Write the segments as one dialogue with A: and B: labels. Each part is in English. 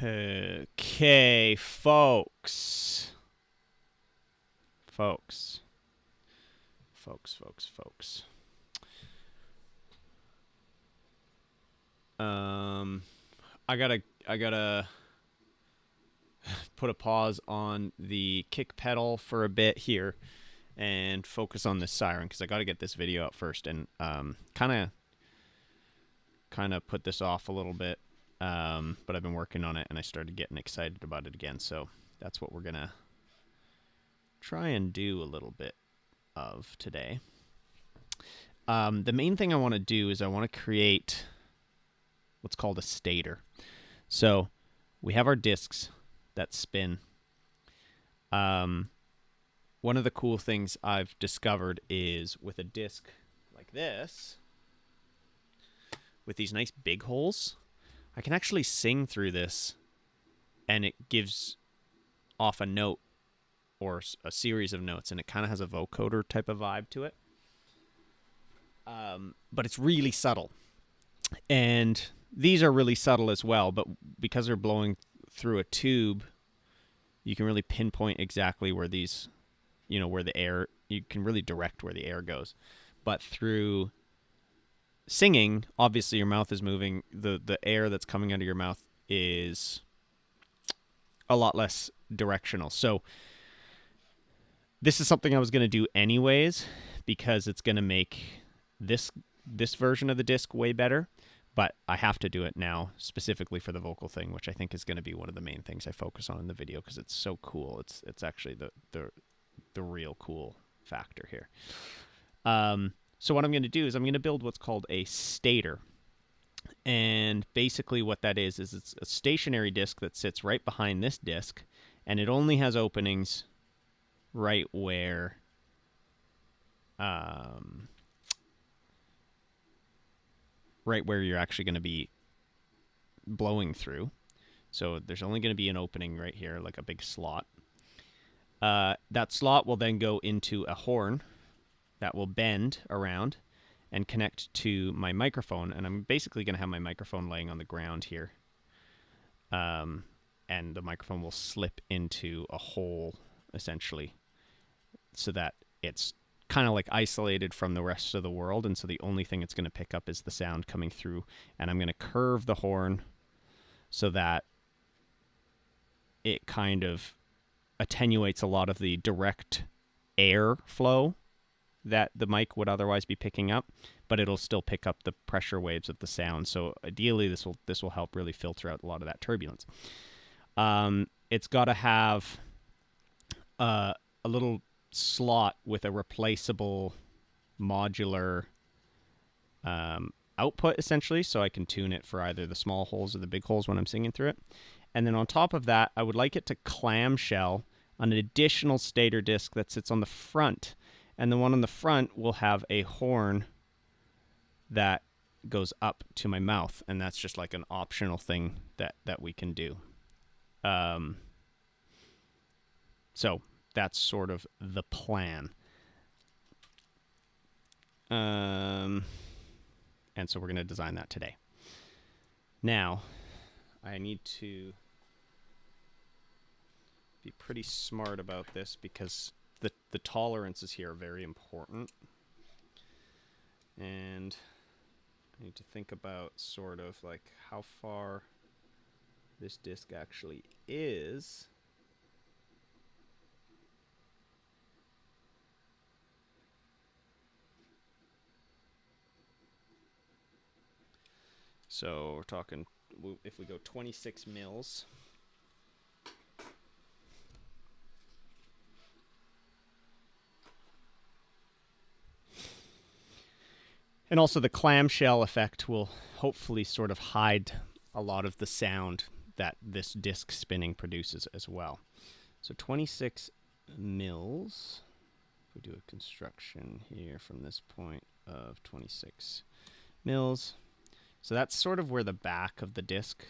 A: Okay, folks. Folks. I gotta put a pause on the kick pedal for a bit here and focus on this siren because I gotta get this video out first and kind of put this off a little bit. But I've been working on it and I started getting excited about it again, so that's what we're gonna try and do a little bit of today. The main thing I want to do is I want to create what's called a stator. So we have our discs that spin. One of the cool things I've discovered is with a disc like this, with these nice big holes, I can actually sing through this and it gives off a note or a series of notes, and it kind of has a vocoder type of vibe to it. But it's really subtle. And these are really subtle as well, but because they're blowing through a tube, you can really pinpoint exactly where these, where the air, you can really direct where the air goes. But through singing, obviously your mouth is moving. The air that's coming out of your mouth is a lot less directional. So this is something I was going to do anyways because it's going to make this version of the disc way better, but I have to do it now specifically for the vocal thing, which I think is going to be one of the main things I focus on in the video because it's so cool. It's actually the real cool factor here. So what I'm going to do is I'm going to build what's called a stator. And basically what that is it's a stationary disc that sits right behind this disc, and it only has openings right where you're actually going to be blowing through. So there's only going to be an opening right here, like a big slot. That slot will then go into a horn that will bend around and connect to my microphone. And I'm basically going to have my microphone laying on the ground here. And the microphone will slip into a hole, essentially, so that it's kind of like isolated from the rest of the world. And so the only thing it's going to pick up is the sound coming through. And I'm going to curve the horn so that it kind of attenuates a lot of the direct air flow that the mic would otherwise be picking up, but it'll still pick up the pressure waves of the sound. So ideally this will help really filter out a lot of that turbulence. It's got to have a little slot with a replaceable modular output, essentially, so I can tune it for either the small holes or the big holes when I'm singing through it. And then on top of that, I would like it to clamshell on an additional stator disc that sits on the front. And the one on the front will have a horn that goes up to my mouth, and that's just like an optional thing that we can do. So that's sort of the plan. And so we're going to design that today. Now, I need to be pretty smart about this because the tolerances here are very important. And I need to think about sort of like how far this disc actually is. So we're talking, if we go 26 mils, and also the clamshell effect will hopefully sort of hide a lot of the sound that this disc spinning produces as well. So 26 mils, if we do a construction here from this point of 26 mils, so that's sort of where the back of the disc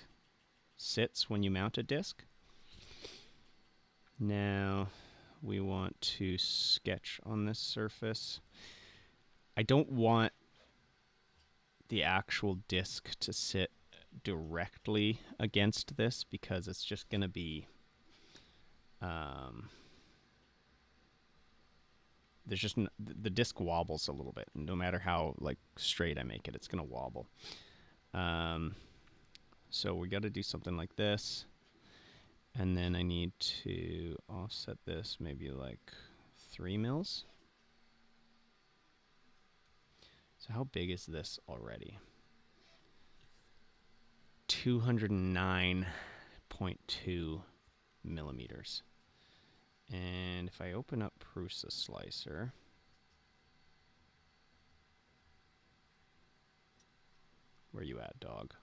A: sits when you mount a disc. Now we want to sketch on this surface. I don't want the actual disc to sit directly against this because it's just going to be there's just the disc wobbles a little bit. No matter how like straight I make it, it's going to wobble. So we got to do something like this. And then I need to offset this maybe like 3 mils. So how big is this already? 209.2 millimeters. And if I open up Prusa Slicer, where you at, dog?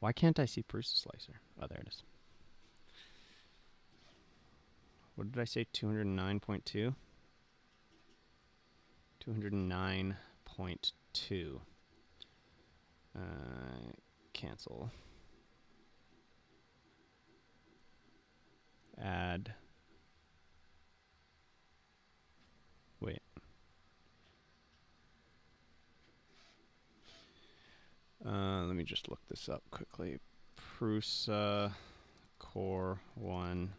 A: Why can't I see Prusa Slicer? Oh, there it is. What did I say? 209.2? 209.2. Cancel. Add. Wait. Let me just look this up quickly. Prusa Core 1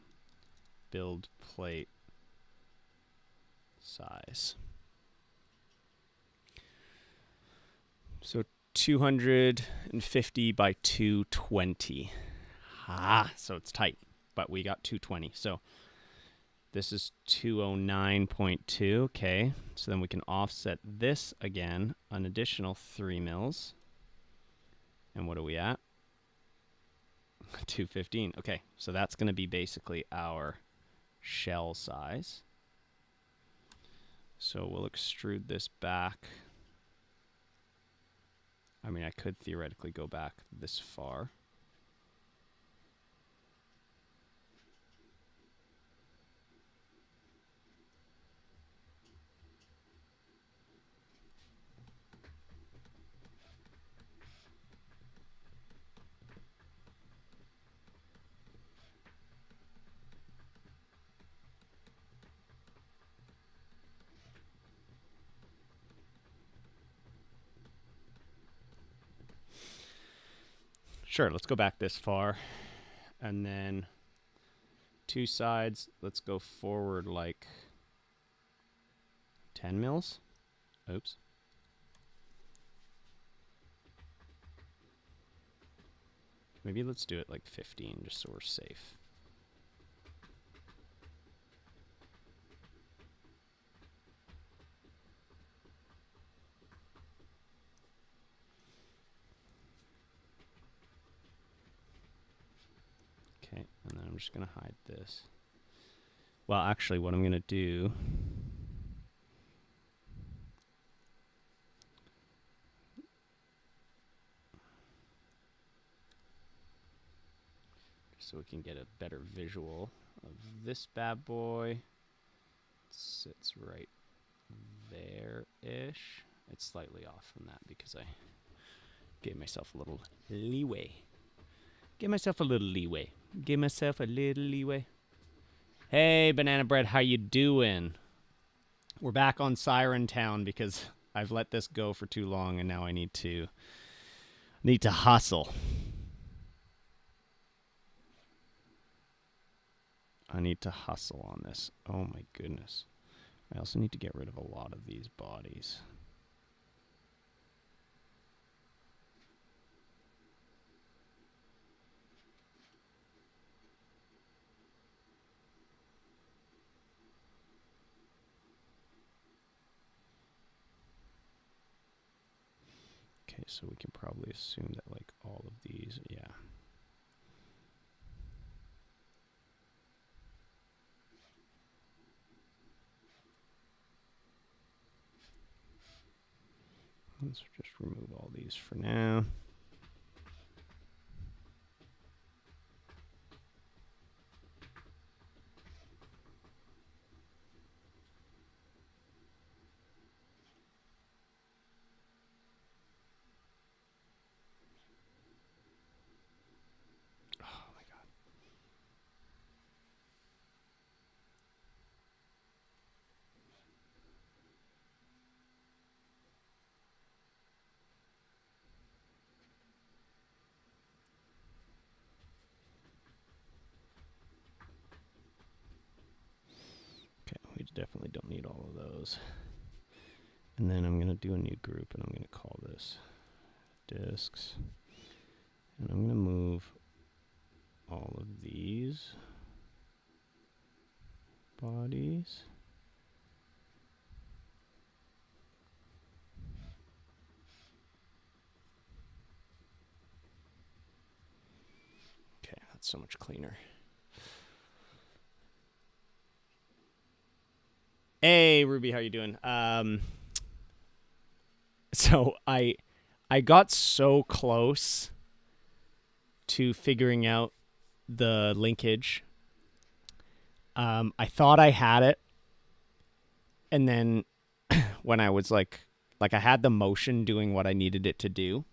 A: build plate size. So 250 by 220. So it's tight, but we got 220. So this is 209.2. Okay, so then we can offset this again, an additional 3 mils. And what are we at? 215. Okay, so that's going to be basically our shell size. So we'll extrude this back. I mean, I could theoretically go back this far. Sure, let's go back this far. And then 2 sides, let's go forward like 10 mils. Oops. Maybe let's do it like 15 just so we're safe. Okay, and then I'm just going to hide this. Well, actually, what I'm going to do... so we can get a better visual of this bad boy. It sits right there-ish. It's slightly off from that because I gave myself a little leeway. Give myself a little leeway. Give myself a little leeway. Hey, Banana Bread, how you doing? We're back on Siren Town because I've let this go for too long and now I need to hustle. I need to hustle on this. Oh my goodness. I also need to get rid of a lot of these bodies. Okay, so we can probably assume that like all of these, yeah. Let's just remove all these for now. Oh my god. don't need all of those. And then I'm going to do a new group, and I'm going to call this discs. And I'm going to move all of these bodies. Okay, that's so much cleaner. Hey, Ruby, how you doing? So I got so close to figuring out the linkage. I thought I had it, and then when I was like I had the motion doing what I needed it to do,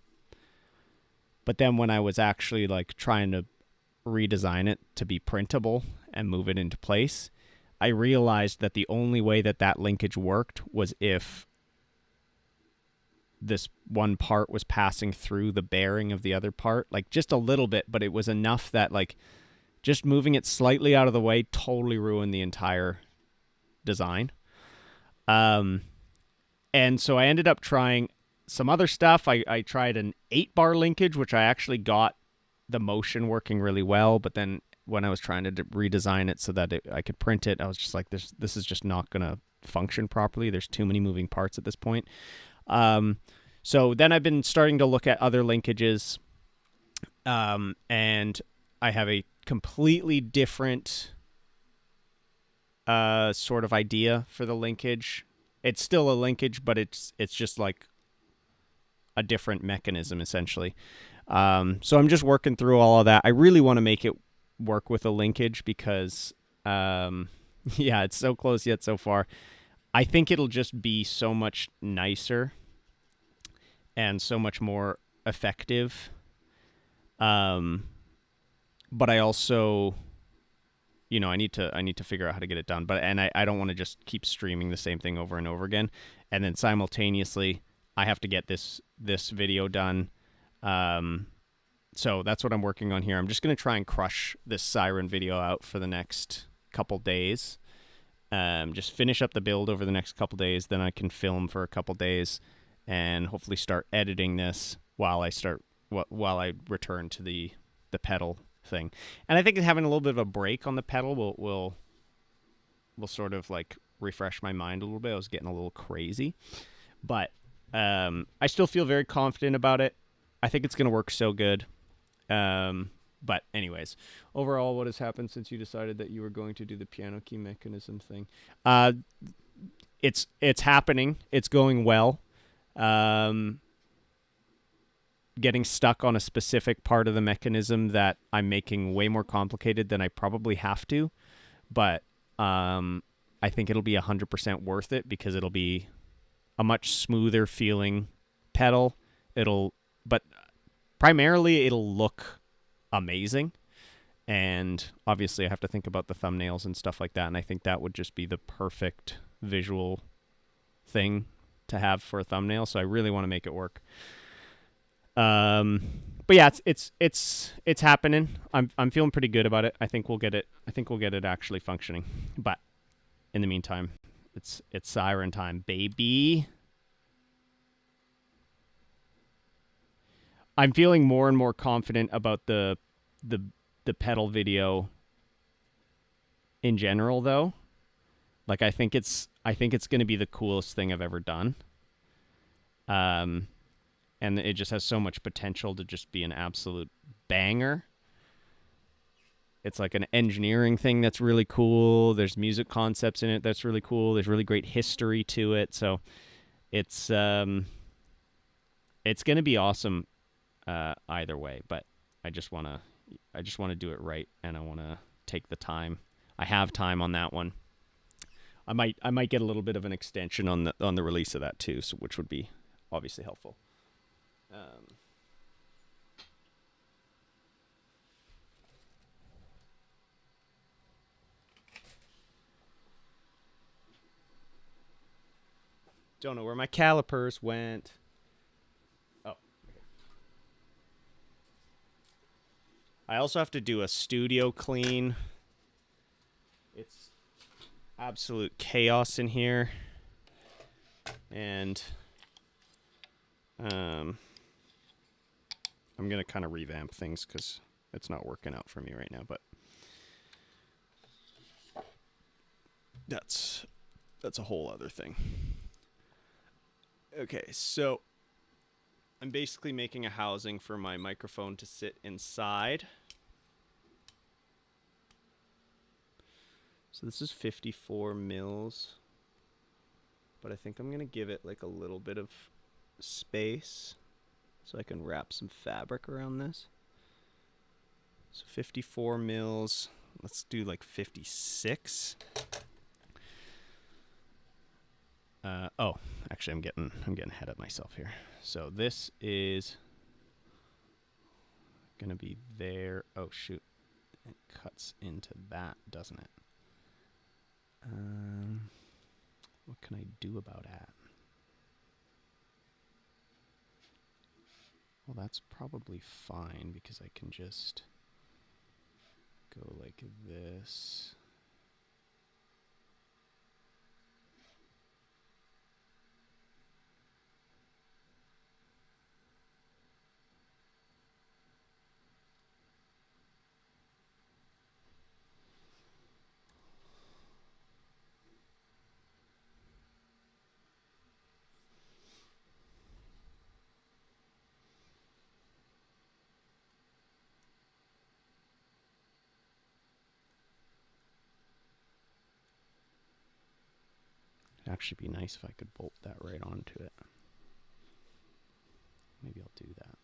A: but then when I was actually like trying to redesign it to be printable and move it into place, I realized that the only way that that linkage worked was if this one part was passing through the bearing of the other part, like just a little bit, but it was enough that like just moving it slightly out of the way totally ruined the entire design. And so I ended up trying some other stuff. I tried an 8-bar linkage, which I actually got the motion working really well, but then when I was trying to redesign it so that I could print it, I was just like, this is just not going to function properly. There's too many moving parts at this point. So then I've been starting to look at other linkages, and I have a completely different sort of idea for the linkage. It's still a linkage, but it's just like a different mechanism, essentially. So I'm just working through all of that. I really want to make it work with a linkage because, yeah, it's so close yet so far. I think it'll just be so much nicer and so much more effective. But I also, I need to figure out how to get it done. But I don't want to just keep streaming the same thing over and over again. And then simultaneously, I have to get this video done. So that's what I'm working on here. I'm just going to try and crush this Siren video out for the next couple days. Just finish up the build over the next couple days. Then I can film for a couple days and hopefully start editing this while I return to the pedal thing. And I think having a little bit of a break on the pedal will sort of like refresh my mind a little bit. I was getting a little crazy, but I still feel very confident about it. I think it's going to work so good. But anyways, overall, what has happened since you decided that you were going to do the piano key mechanism thing? It's happening. It's going well. Getting stuck on a specific part of the mechanism that I'm making way more complicated than I probably have to, but I think it'll be 100% worth it because it'll be a much smoother feeling pedal. But primarily it'll look amazing, and obviously I have to think about the thumbnails and stuff like that, and I think that would just be the perfect visual thing to have for a thumbnail, so I really want to make it work. But yeah, it's happening. I'm feeling pretty good about it. I think we'll get it actually functioning. But in the meantime, it's Siren time, baby. I'm feeling more and more confident about the pedal video in general, though. Like I think it's going to be the coolest thing I've ever done. And it just has so much potential to just be an absolute banger. It's like an engineering thing that's really cool. There's music concepts in it that's really cool. There's really great history to it. So it's going to be awesome either way. But I just want to do it right, and I want to take the time. I have time on that one. I might get a little bit of an extension on the release of that too, so which would be obviously helpful. Don't know where my calipers went. Oh. I also have to do a studio clean. absolute chaos in here. And I'm going to kind of revamp things because it's not working out for me right now. But that's a whole other thing. Okay, so I'm basically making a housing for my microphone to sit inside. So this is 54 mils, but I think I'm going to give it like a little bit of space so I can wrap some fabric around this. So 54 mils, let's do like 56. Oh, actually I'm getting ahead of myself here. So this is going to be there. Oh shoot. It cuts into that, doesn't it? What can I do about that? Well, that's probably fine because I can just go like this. It'd actually be nice if I could bolt that right onto it. Maybe I'll do that.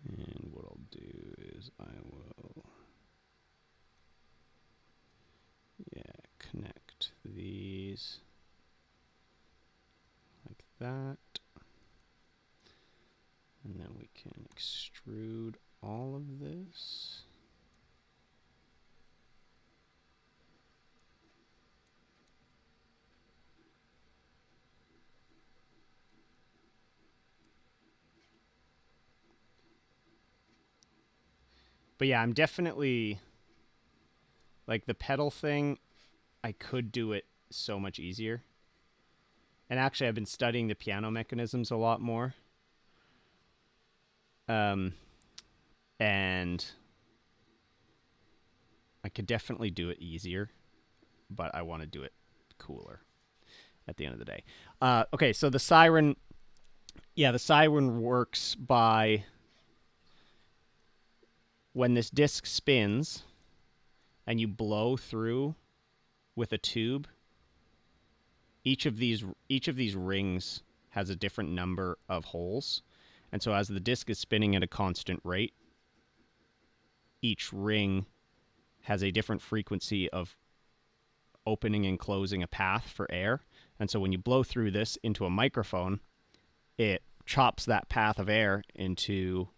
A: And what I'll do is I will, connect these like that. And then we can extrude all of this. But yeah, I'm definitely, like the pedal thing, I could do it so much easier. And actually, I've been studying the piano mechanisms a lot more. And I could definitely do it easier, but I want to do it cooler at the end of the day. Okay, so the Siren, the Siren works by when this disc spins and you blow through with a tube, each of these rings has a different number of holes. And so as the disc is spinning at a constant rate, each ring has a different frequency of opening and closing a path for air. And so when you blow through this into a microphone, it chops that path of air into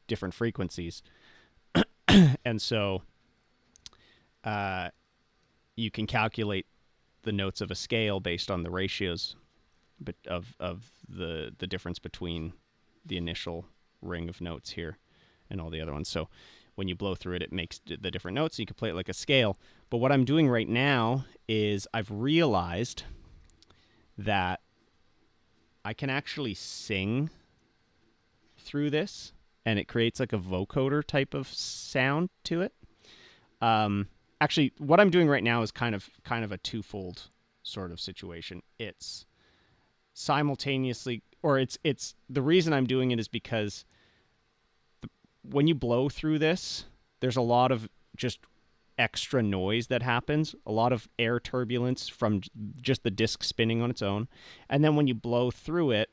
A: different frequencies. And so you can calculate the notes of a scale based on the ratios of the difference between the initial ring of notes here and all the other ones. So when you blow through it, it makes the different notes. You can play it like a scale. But what I'm doing right now is I've realized that I can actually sing through this, and it creates like a vocoder type of sound to it. Actually, what I'm doing right now is kind of a twofold sort of situation. It's simultaneously, or it's the reason I'm doing it is because when you blow through this, there's a lot of just extra noise that happens, a lot of air turbulence from just the disc spinning on its own. And then when you blow through it,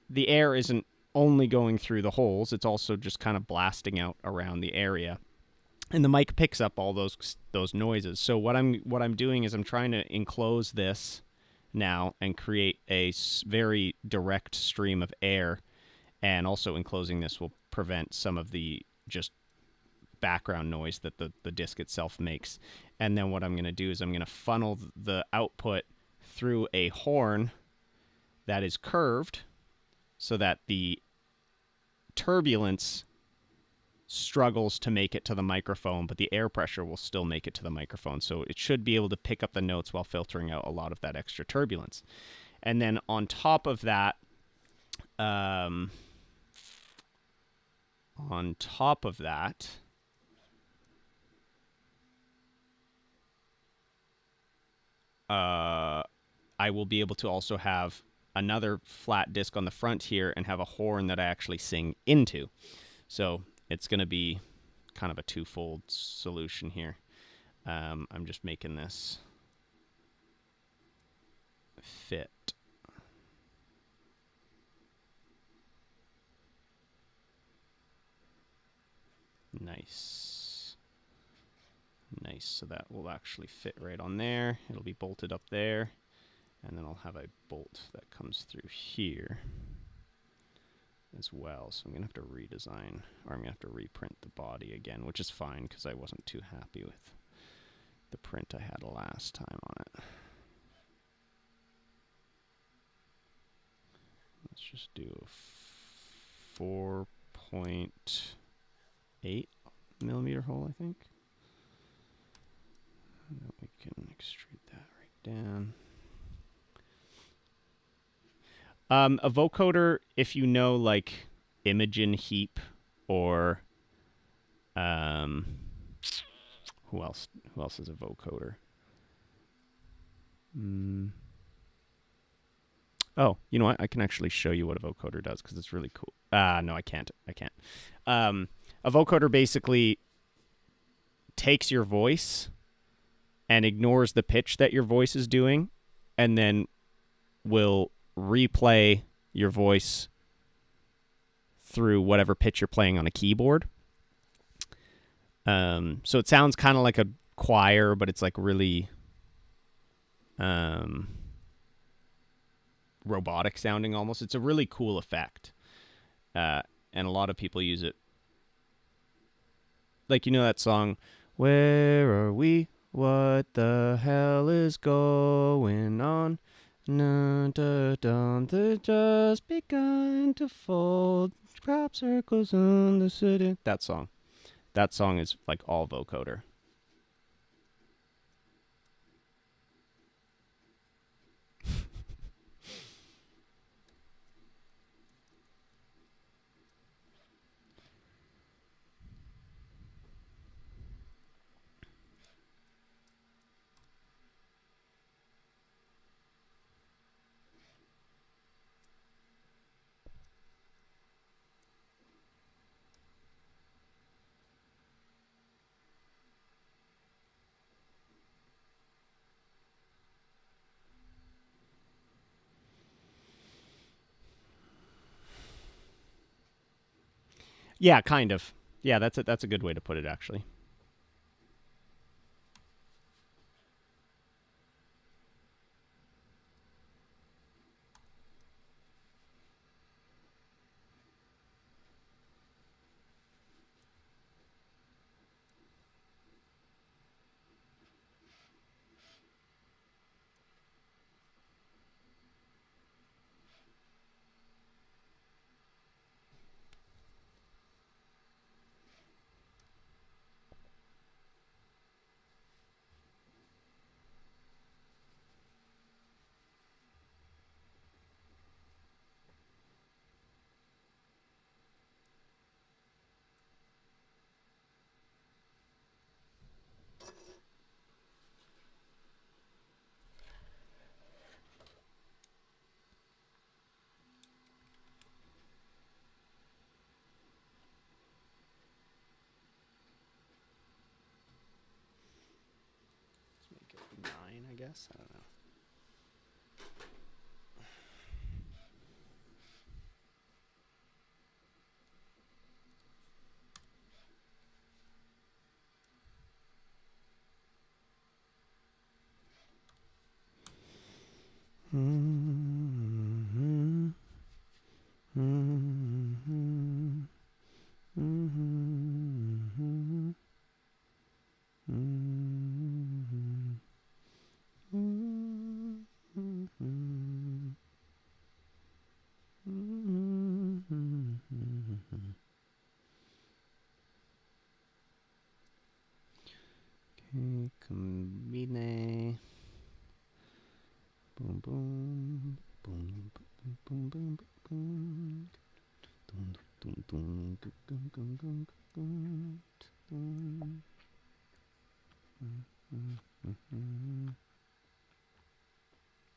A: the air isn't only going through the holes, it's also just kind of blasting out around the area. And the mic picks up all those noises. So what I'm doing is I'm trying to enclose this now and create a very direct stream of air, and also enclosing this will prevent some of the just background noise that the disc itself makes. And then what I'm going to do is I'm going to funnel the output through a horn that is curved so that the turbulence struggles to make it to the microphone, but the air pressure will still make it to the microphone. So it should be able to pick up the notes while filtering out a lot of that extra turbulence. And then on top of that, on top of that, I will be able to also have another flat disc on the front here and have a horn that I actually sing into. So it's going to be kind of a twofold solution here. I'm just making this fit. Nice. Nice. So that will actually fit right on there. It'll be bolted up there. And then I'll have a bolt that comes through here as well. So I'm going to have to redesign, or I'm going to have to reprint the body again, which is fine because I wasn't too happy with the print I had last time on it. Let's just do a 4.8 millimeter hole, I think. And then we can extrude that right down. A vocoder, if you know, like Imogen Heap or who else is a vocoder? Oh, you know what? I can actually show you what a vocoder does because it's really cool. No, I can't. A vocoder basically takes your voice and ignores the pitch that your voice is doing, and then will replay your voice through whatever pitch you're playing on a keyboard. So it sounds kind of like a choir, but it's like really robotic sounding almost. It's a really cool effect. And a lot of people use it. Like, you know that song, Where Are We? What the hell is going on? They just begun to fold crop circles on the city. That song is like all vocoder. Yeah, kind of. Yeah, that's a good way to put it, actually. guess. I don't know. Okay, combine. Boom, boom, boom, boom, boom, boom, boom. Dun, dun, dun, dun, dun, dun, dun, dun, dun.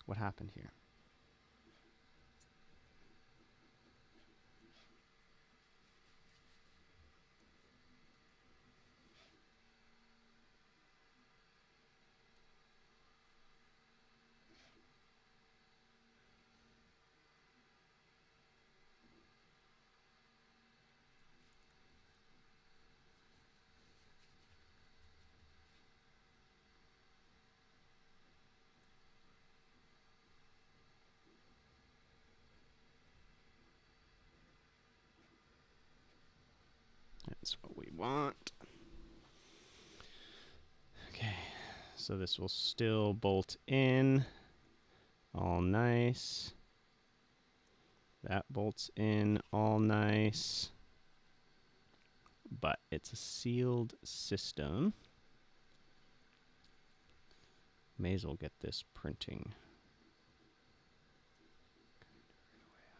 A: What happened here? That's what we want. Okay, so this will still bolt in. All nice. That bolts in all nice. But it's a sealed system. May as well get this printing.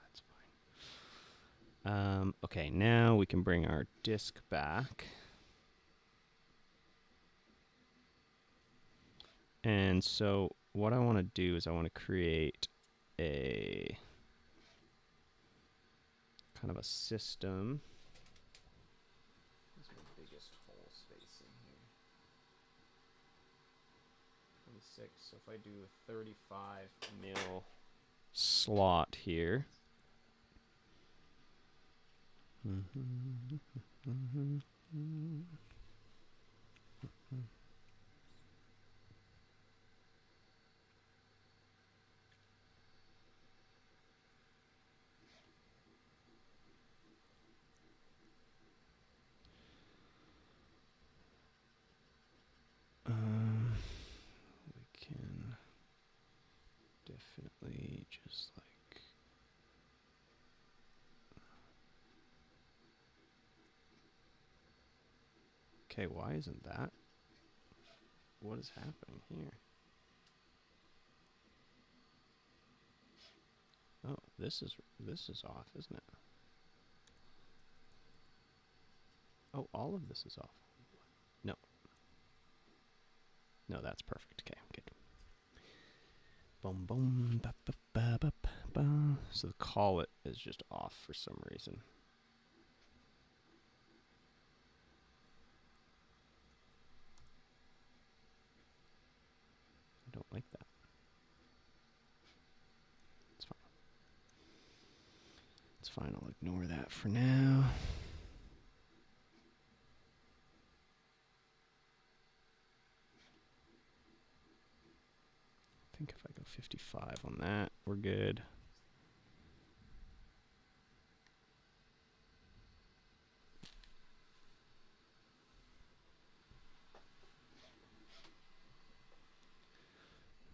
A: That's fine. Okay, now we can bring our disk back. And so what I want to do is I want to create a kind of a system. Where's my biggest hole space in here? 26. So if I do a 35 mil slot here. We can definitely just like okay, why isn't that? What is happening here? Oh, this is off, isn't it? Oh, all of this is off. No. No, that's perfect. Okay, good. Boom, boom, ba, ba, ba, ba, ba. So the call it is just off for some reason. I don't like that. It's fine. It's fine. I'll ignore that for now. I think if I go 55 on that, we're good.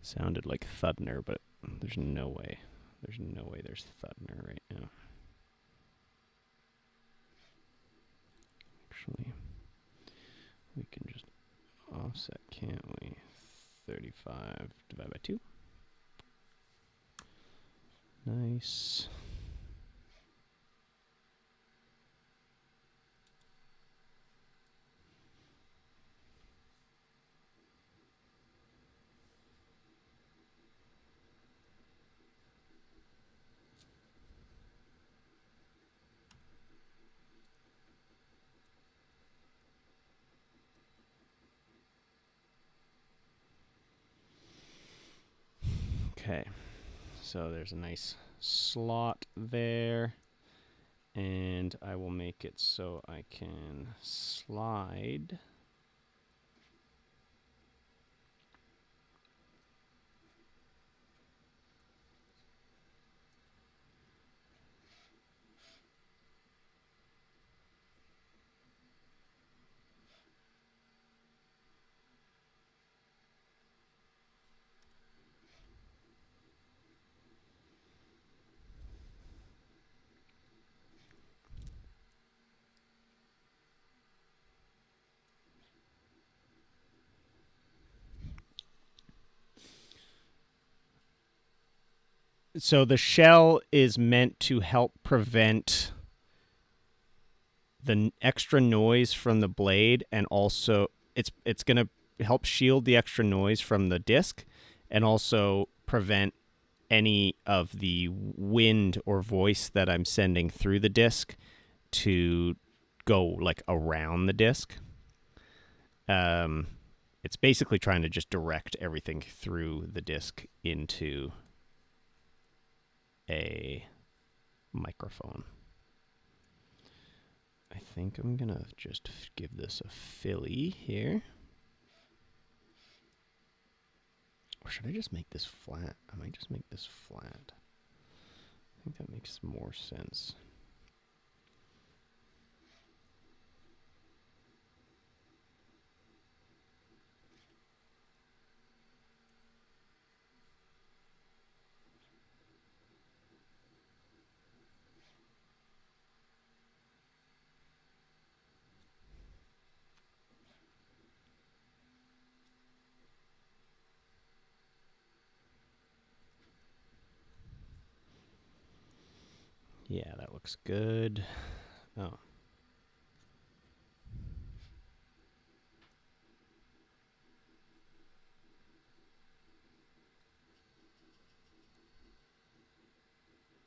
A: Sounded like Thudner, but there's no way. There's no way there's Thudner right now. Actually, we can just offset, can't we? 35 divided by 2. Nice. Okay, so there's a nice slot there, and I will make it so I can slide. So the shell is meant to help prevent the extra noise from the blade, and also it's going to help shield the extra noise from the disc, and also prevent any of the wind or voice that I'm sending through the disc to go like around the disc. It's basically trying to just direct everything through the disc into a microphone. I think I'm gonna just give this a filly here. Or should I just make this flat? I might just make this flat. I think that makes more sense. Yeah, that looks good. Oh.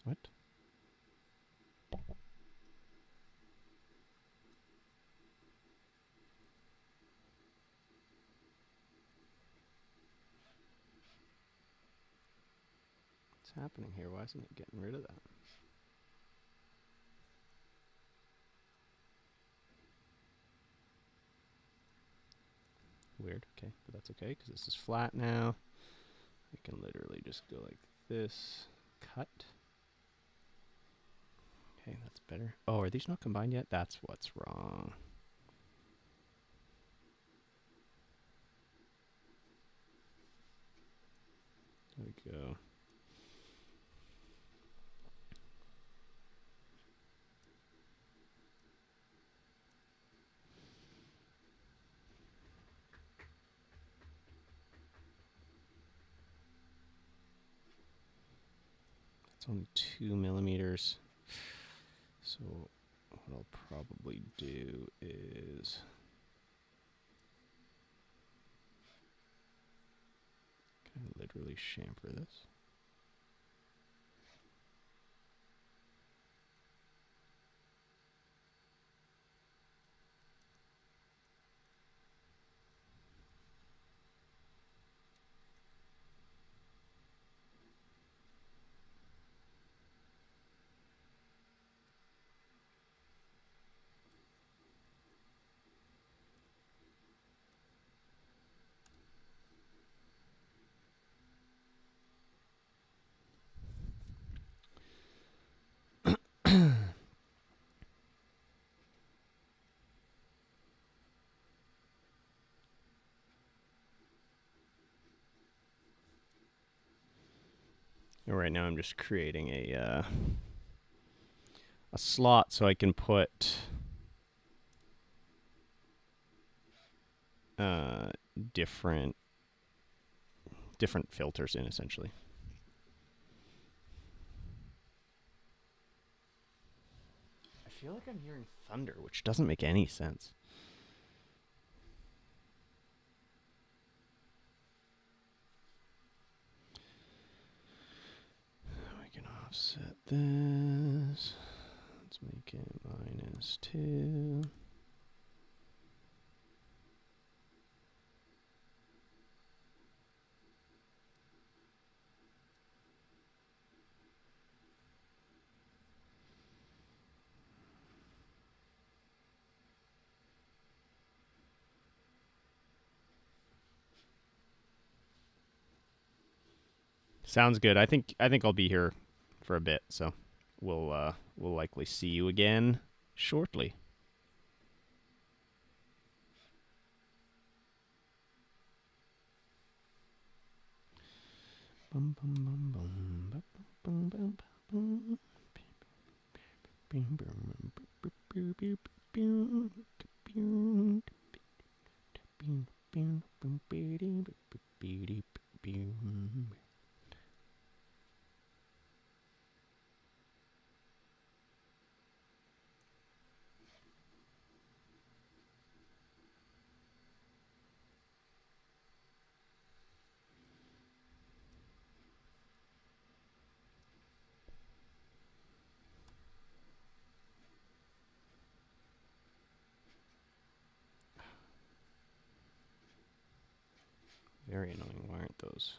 A: What? What's happening here? Why isn't it getting rid of that? Weird. Okay, but that's okay because this is flat now. I can literally just go like this. Cut. Okay, that's better. Oh, are these not combined yet? That's what's wrong. There we go. It's only 2 millimeters. So what I'll probably do is can I literally chamfer this? Right now I'm just creating a slot so I can put different filters in, essentially. I feel like I'm hearing thunder, which doesn't make any sense. We can offset this. Let's make it -2. Sounds good. I think I'll be here for a bit, so we'll likely see you again shortly. Bum, bum, bum, bum, bum, bum, bum, bum. Very annoying. Why aren't those?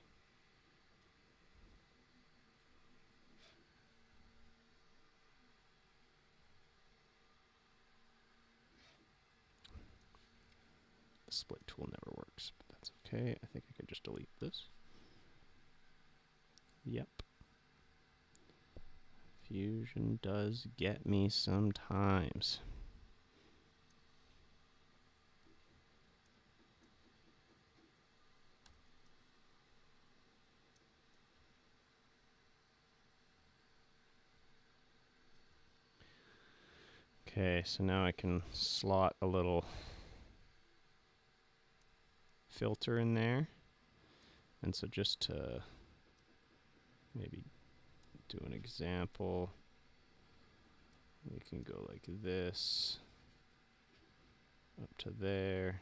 A: The split tool never works, but that's okay. I think I could just delete this. Yep. Fusion does get me sometimes. Okay, so now I can slot a little filter in there. And so just to maybe do an example, we can go like this, up to there,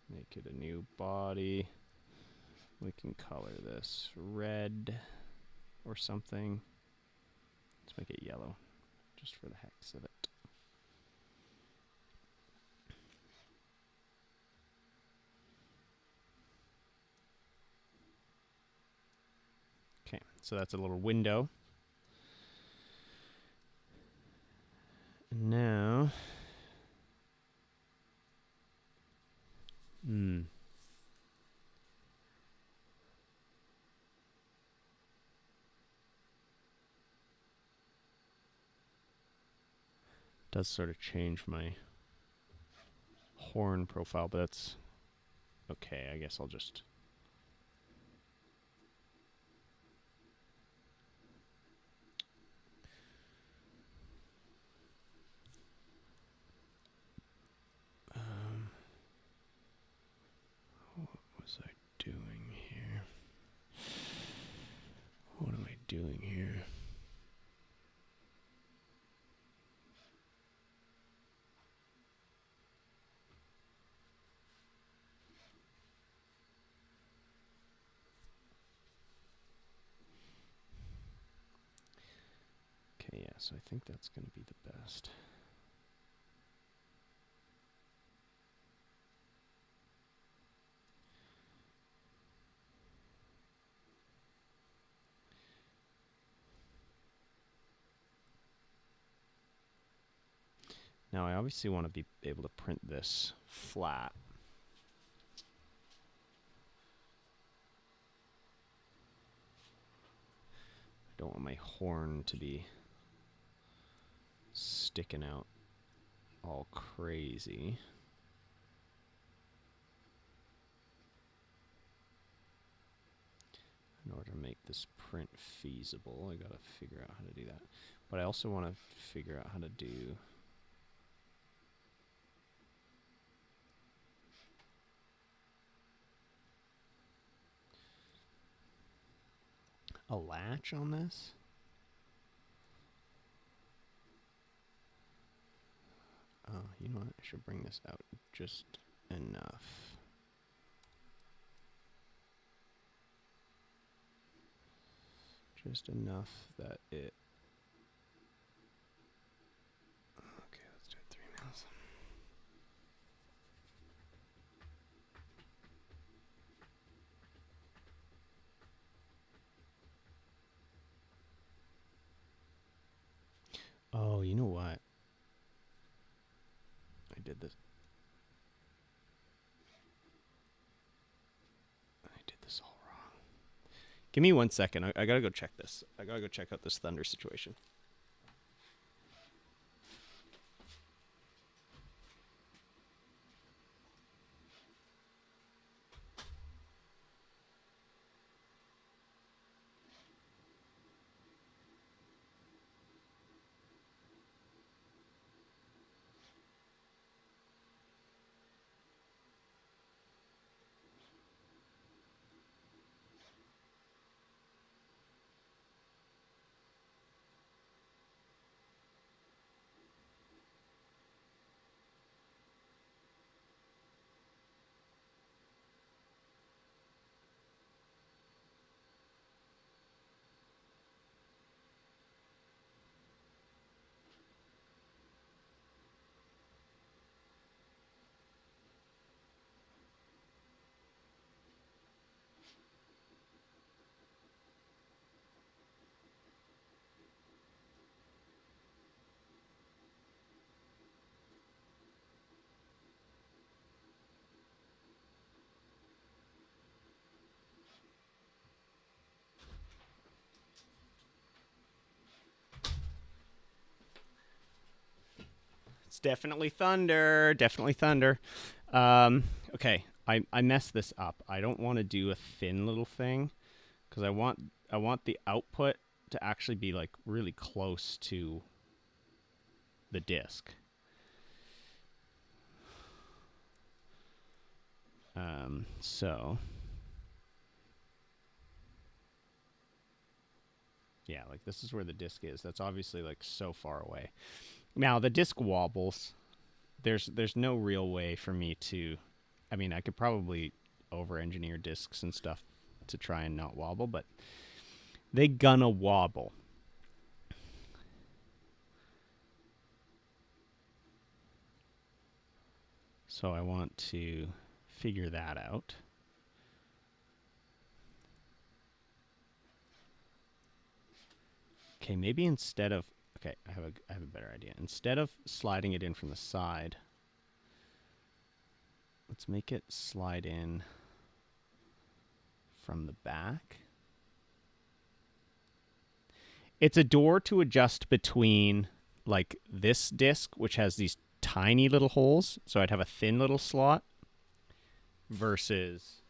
A: make it a new body. We can color this red or something. Let's make it yellow, just for the heck of it. Okay, so that's a little window. And now, does sort of change my horn profile, but that's okay. I guess I'll just what was I doing here? What am I doing here? Okay, yeah, so I think that's going to be the best. Now I obviously want to be able to print this flat. I don't want my horn to be sticking out all crazy. In order to make this print feasible, I gotta figure out how to do that. But I also want to figure out how to do a latch on this. Oh, you know what? I should bring this out just enough. Just enough that it... Okay, let's do it 3 mils. Oh, you know what? I did this. I did this all wrong. Give me 1 second. I gotta go check this. I gotta go check out this thunder situation. It's definitely thunder. Definitely thunder. Okay, I messed this up. I don't want to do a thin little thing because I want the output to actually be like really close to the disc. So yeah, like this is where the disc is. That's obviously like so far away. Now the disc wobbles. There's no real way for me to. I mean, I could probably over-engineer discs and stuff to try and not wobble, but they gonna wobble. So I want to figure that out. Okay, maybe instead of okay, I have a better idea. Instead of sliding it in from the side, let's make it slide in from the back. It's a door to adjust between like this disc, which has these tiny little holes, so I'd have a thin little slot, versus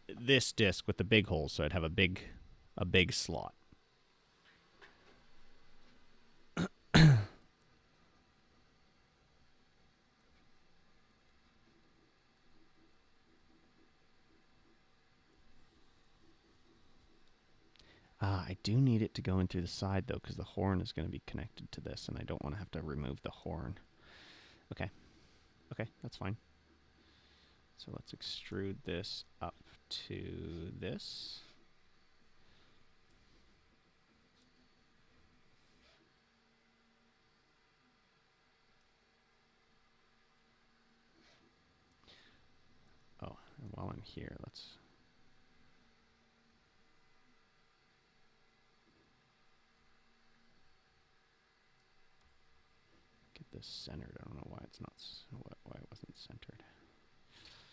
A: this disc with the big holes, so I'd have a big slot. I do need it to go in through the side, though, because the horn is going to be connected to this, and I don't want to have to remove the horn. Okay. Okay, that's fine. So let's extrude this up to this. Oh, and while I'm here, let's... get this centered. I don't know why it's not... why it wasn't centered. Let's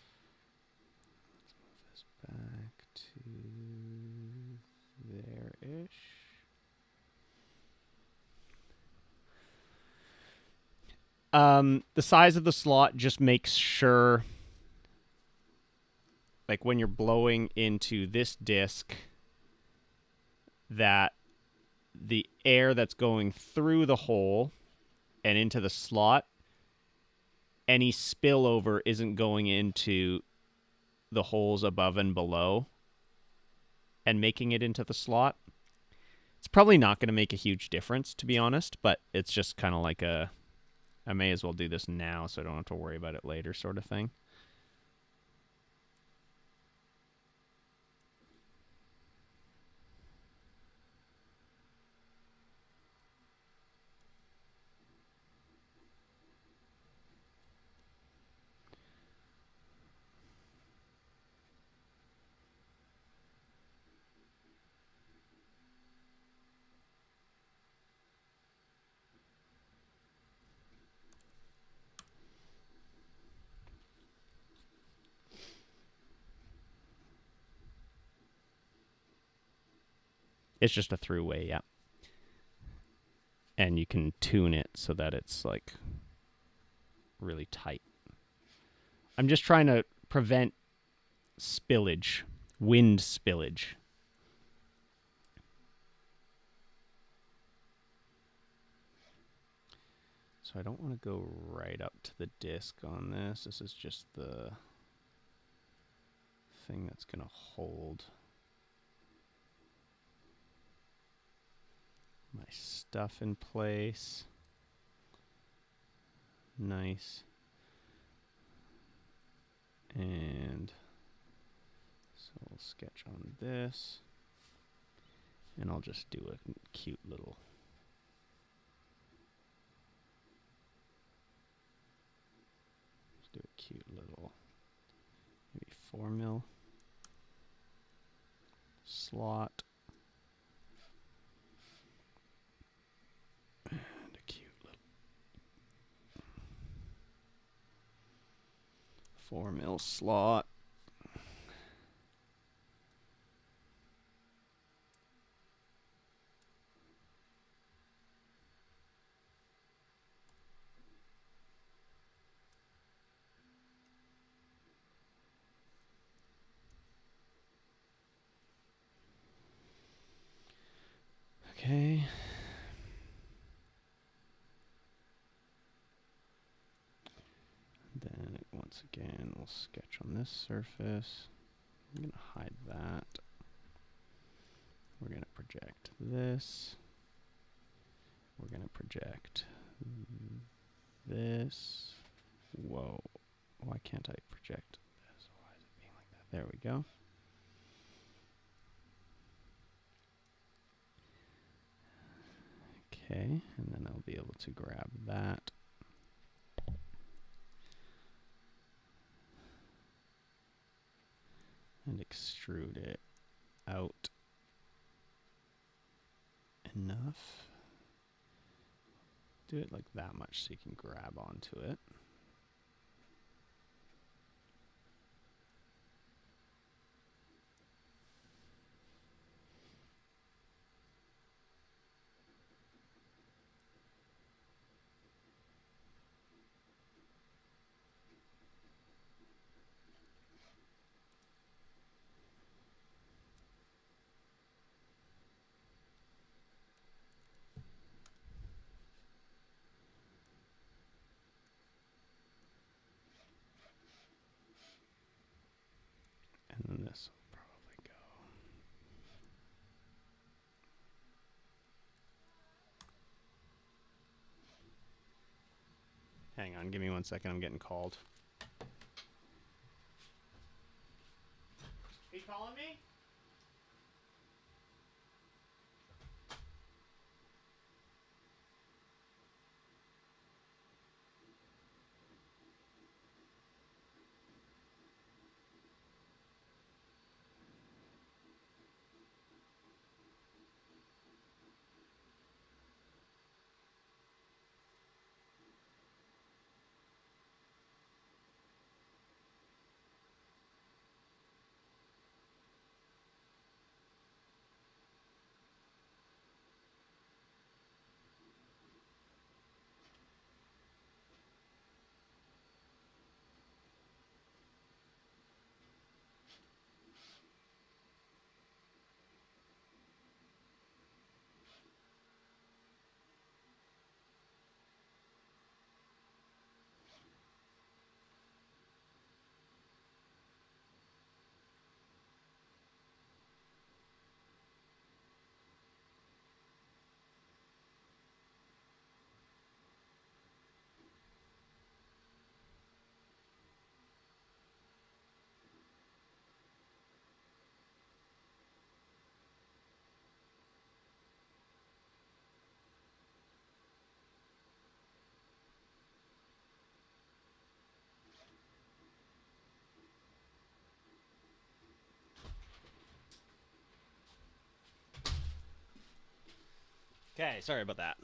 A: move this back to there-ish. The size of the slot just makes sure, like when you're blowing into this disc, that the air that's going through the hole and into the slot, any spillover isn't going into the holes above and below and making it into the slot. It's probably not going to make a huge difference, to be honest, but it's just kind of like a, I may as well do this now so I don't have to worry about it later sort of thing. It's just a throughway, yeah. And you can tune it so that it's like really tight. I'm just trying to prevent spillage, wind spillage. So I don't want to go right up to the disc on this. This is just the thing that's going to hold my stuff in place. Nice. And so we'll sketch on this. And I'll just do a cute little maybe 4 mil slot. And a cute little 4 mil slot. Okay. Then once again, we'll sketch on this surface. I'm going to hide that. We're going to project this. We're going to project this. Whoa. Why can't I project this? Why is it being like that? There we go. Okay, and then I'll be able to grab that. And extrude it out enough. Do it like that much so you can grab onto it. And then this will probably go. Hang on, give me 1 second. I'm getting called. Are you calling me? Okay, sorry about that.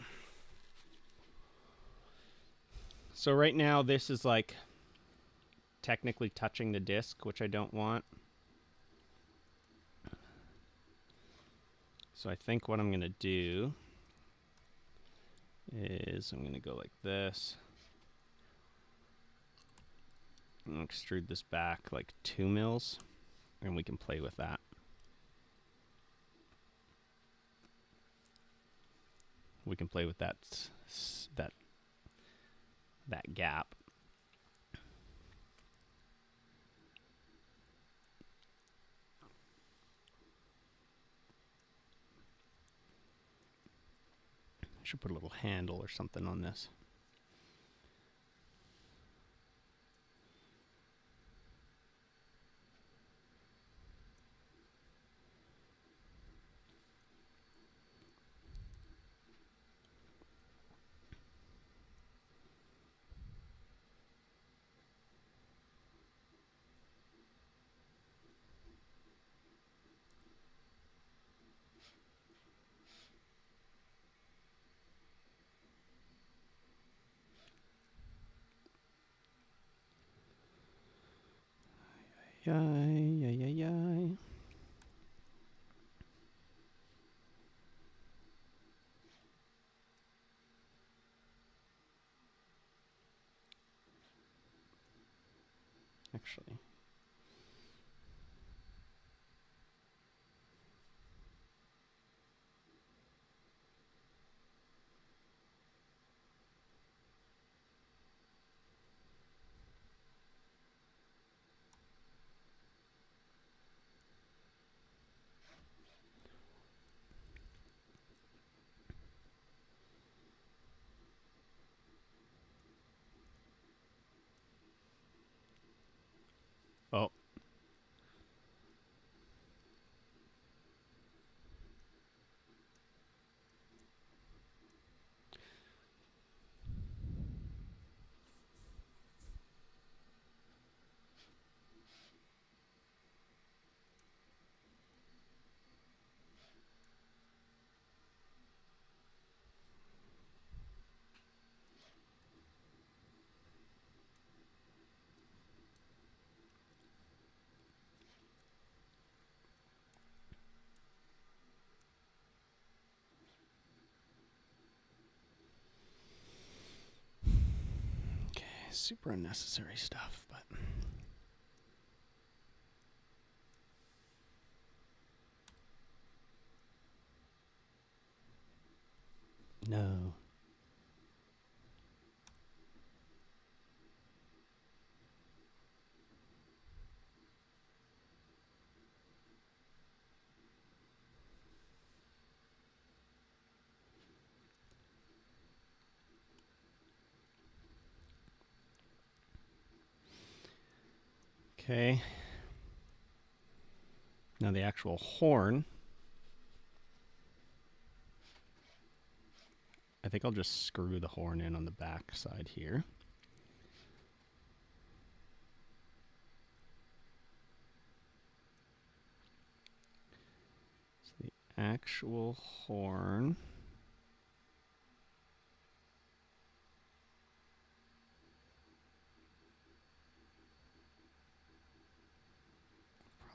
A: So right now this is like technically touching the disc, which I don't want. So I think what I'm going to do is I'm going to go like this. And extrude this back like 2 mils, and we can play with that. We can play with that gap. I should put a little handle or something on this. Yay. Actually. Oh. Okay, super unnecessary stuff, but no. Okay. Now the actual horn, I think I'll just screw the horn in on the back side here. So the actual horn.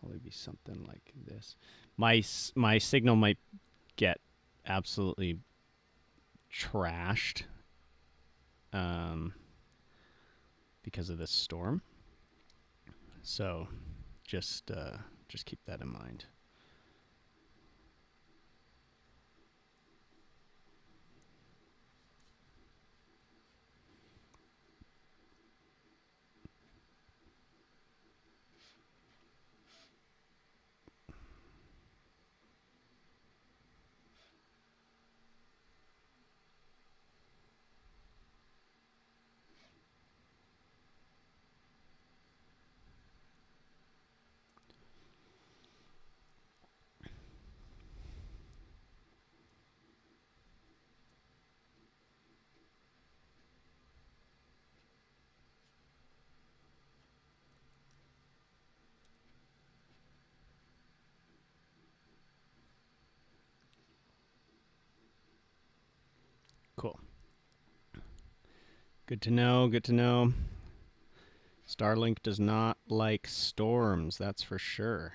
A: Probably be something like this. My signal might get absolutely trashed because of this storm. So just keep that in mind. Cool. Good to know, good to know. Starlink does not like storms, that's for sure.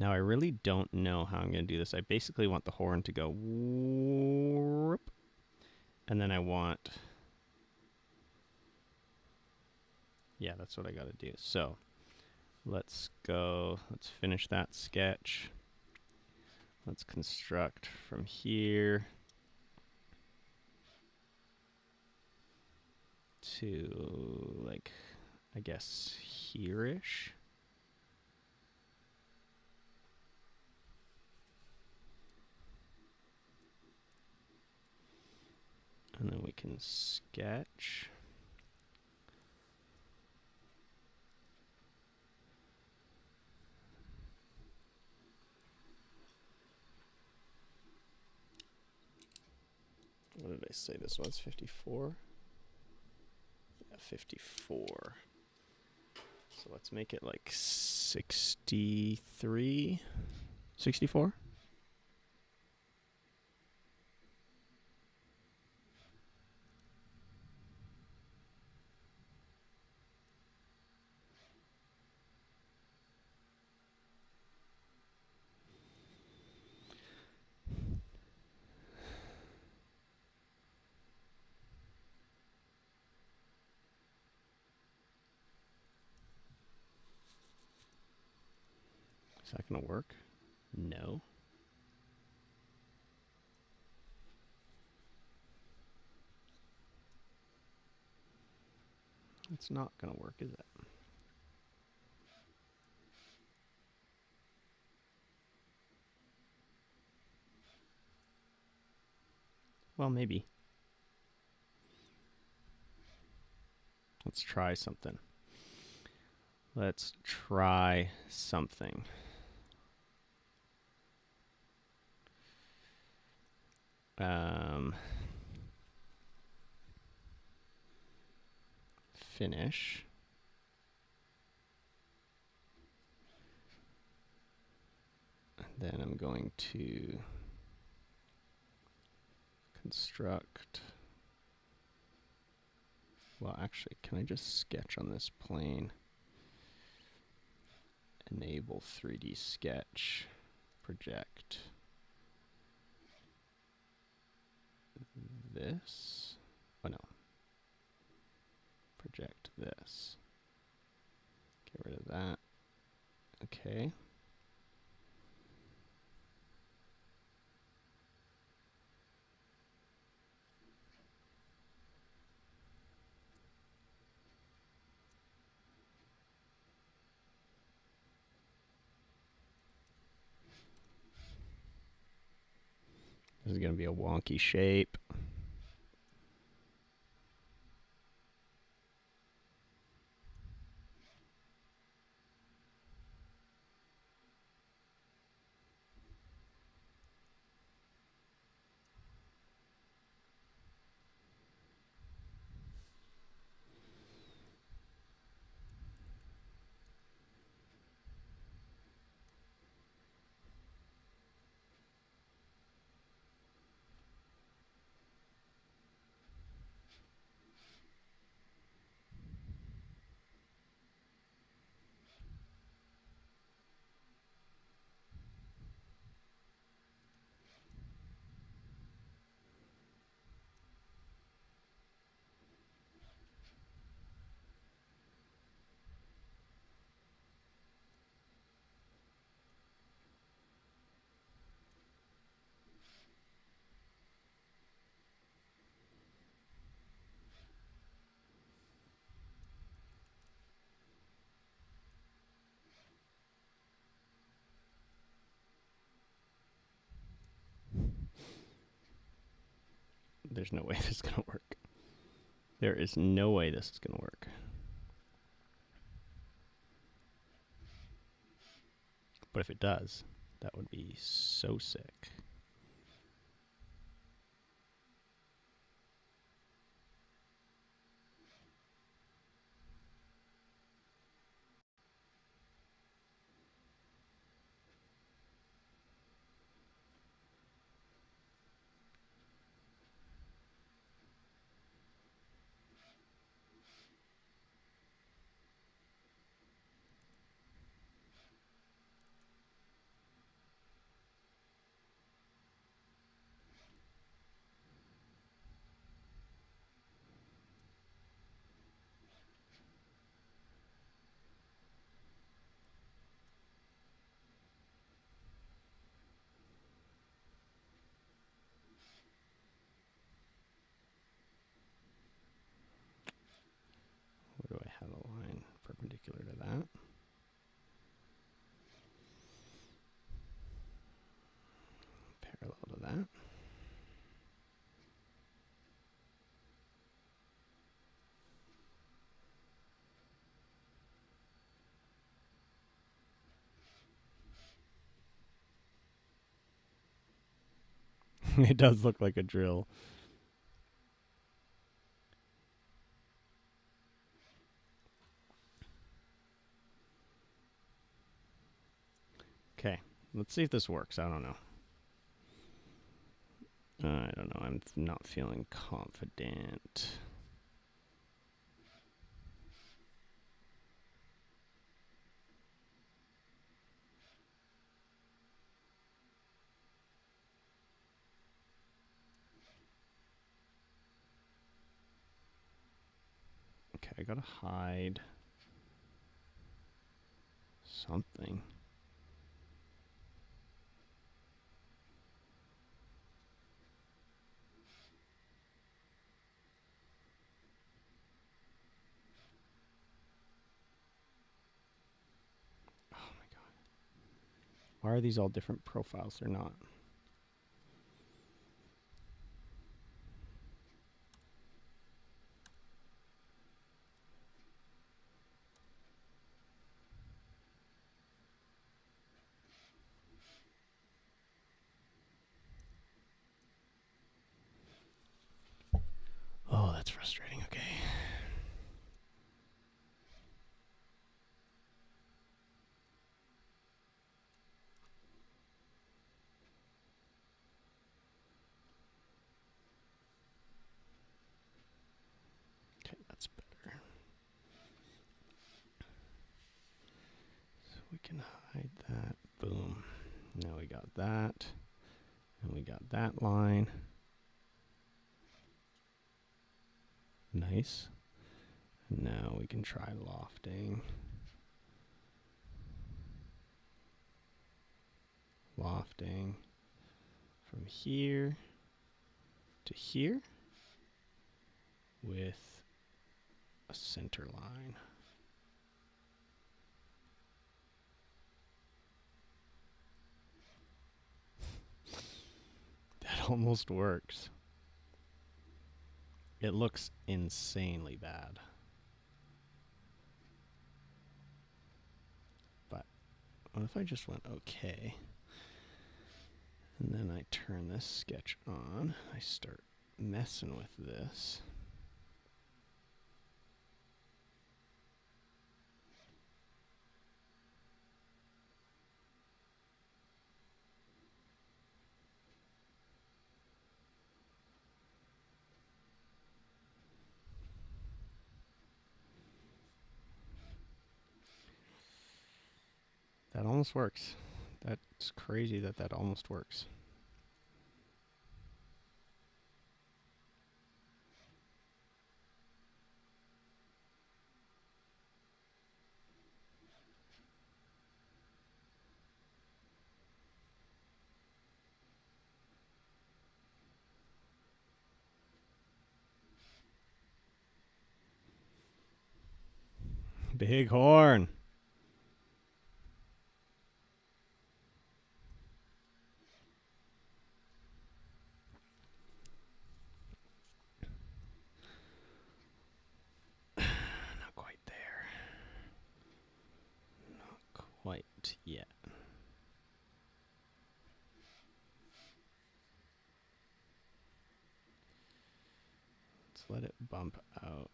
A: Now I really don't know how I'm going to do this. I basically want the horn to go whoop, and then I want, yeah, that's what I got to do. So let's go, let's finish that sketch. Let's construct from here to, like, I guess here-ish. And then we can sketch. What did I say this was? 54? Yeah, 54. So let's make it like 63? 64? Is that going to work? No. It's not going to work, is it? Well, maybe. Let's try something. Let's try something. Finish. And then I'm going to construct. Well, actually, can I just sketch on this plane? Enable 3D sketch. Project this. Oh no. Project this. Get rid of that. Okay. This is going to be a wonky shape. There's no way this is going to work. There is no way this is going to work. But if it does, that would be so sick. It does look like a drill. Okay, let's see if this works. I don't know. I don't know. I'm not feeling confident. Okay, I gotta hide something. Oh my god. Why are these all different profiles? They're not. Oh, that's frustrating. Okay. Okay, that's better. So we can hide that. Boom. Now we got that. And we got that line. Nice. And now we can try lofting. Lofting from here to here with a center line. That almost works. It looks insanely bad. But what if I just went okay? And then I turn this sketch on. I start messing with this. That almost works. That's crazy that that almost works. Big horn. Not quite there. Not quite yet. Let's let it bump out.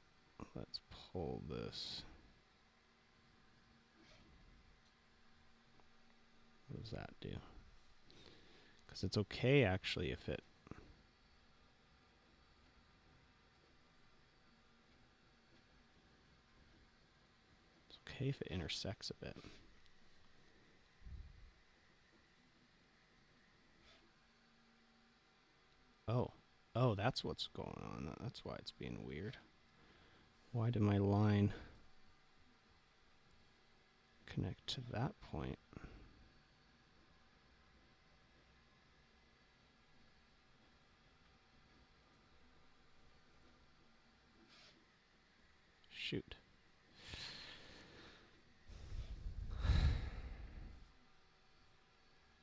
A: Let's pull this. What does that do? Because it's okay actually if it... It's okay if it intersects a bit. Oh. Oh, that's what's going on. That's why it's being weird. Why did my line connect to that point? Shoot.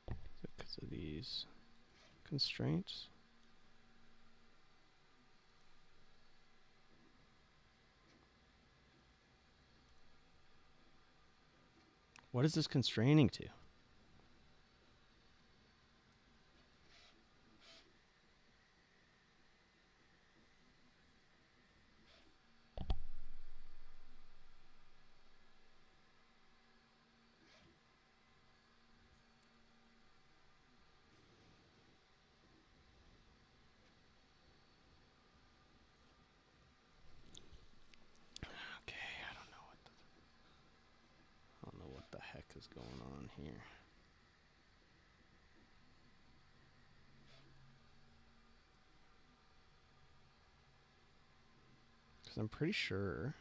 A: Is it because of these constraints? What is this constraining to? is going on here? Because I'm pretty sure.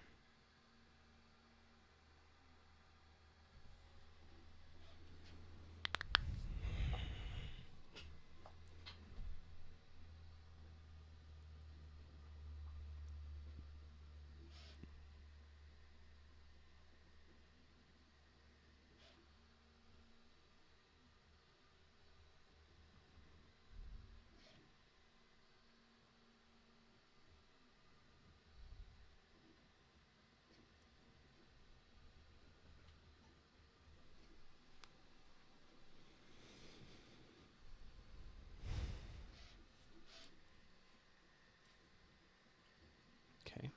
A: Okay.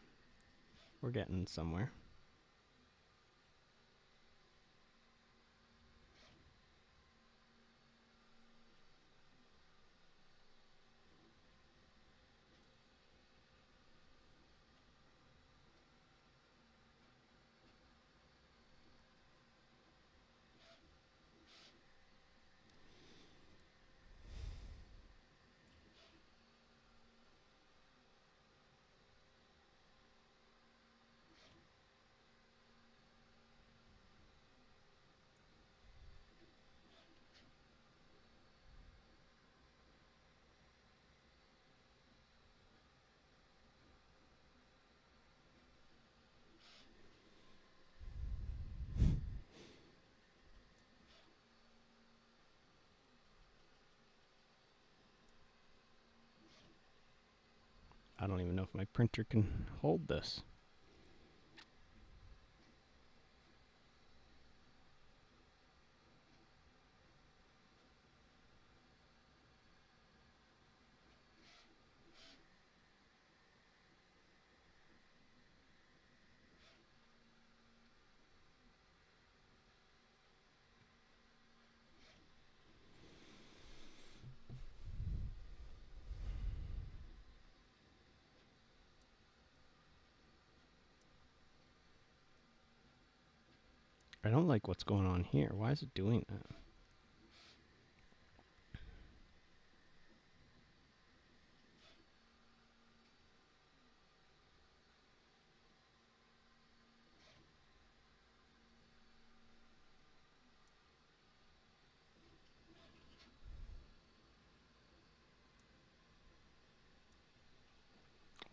A: We're getting somewhere. I don't even know if my printer can hold this. I don't like what's going on here. Why is it doing that?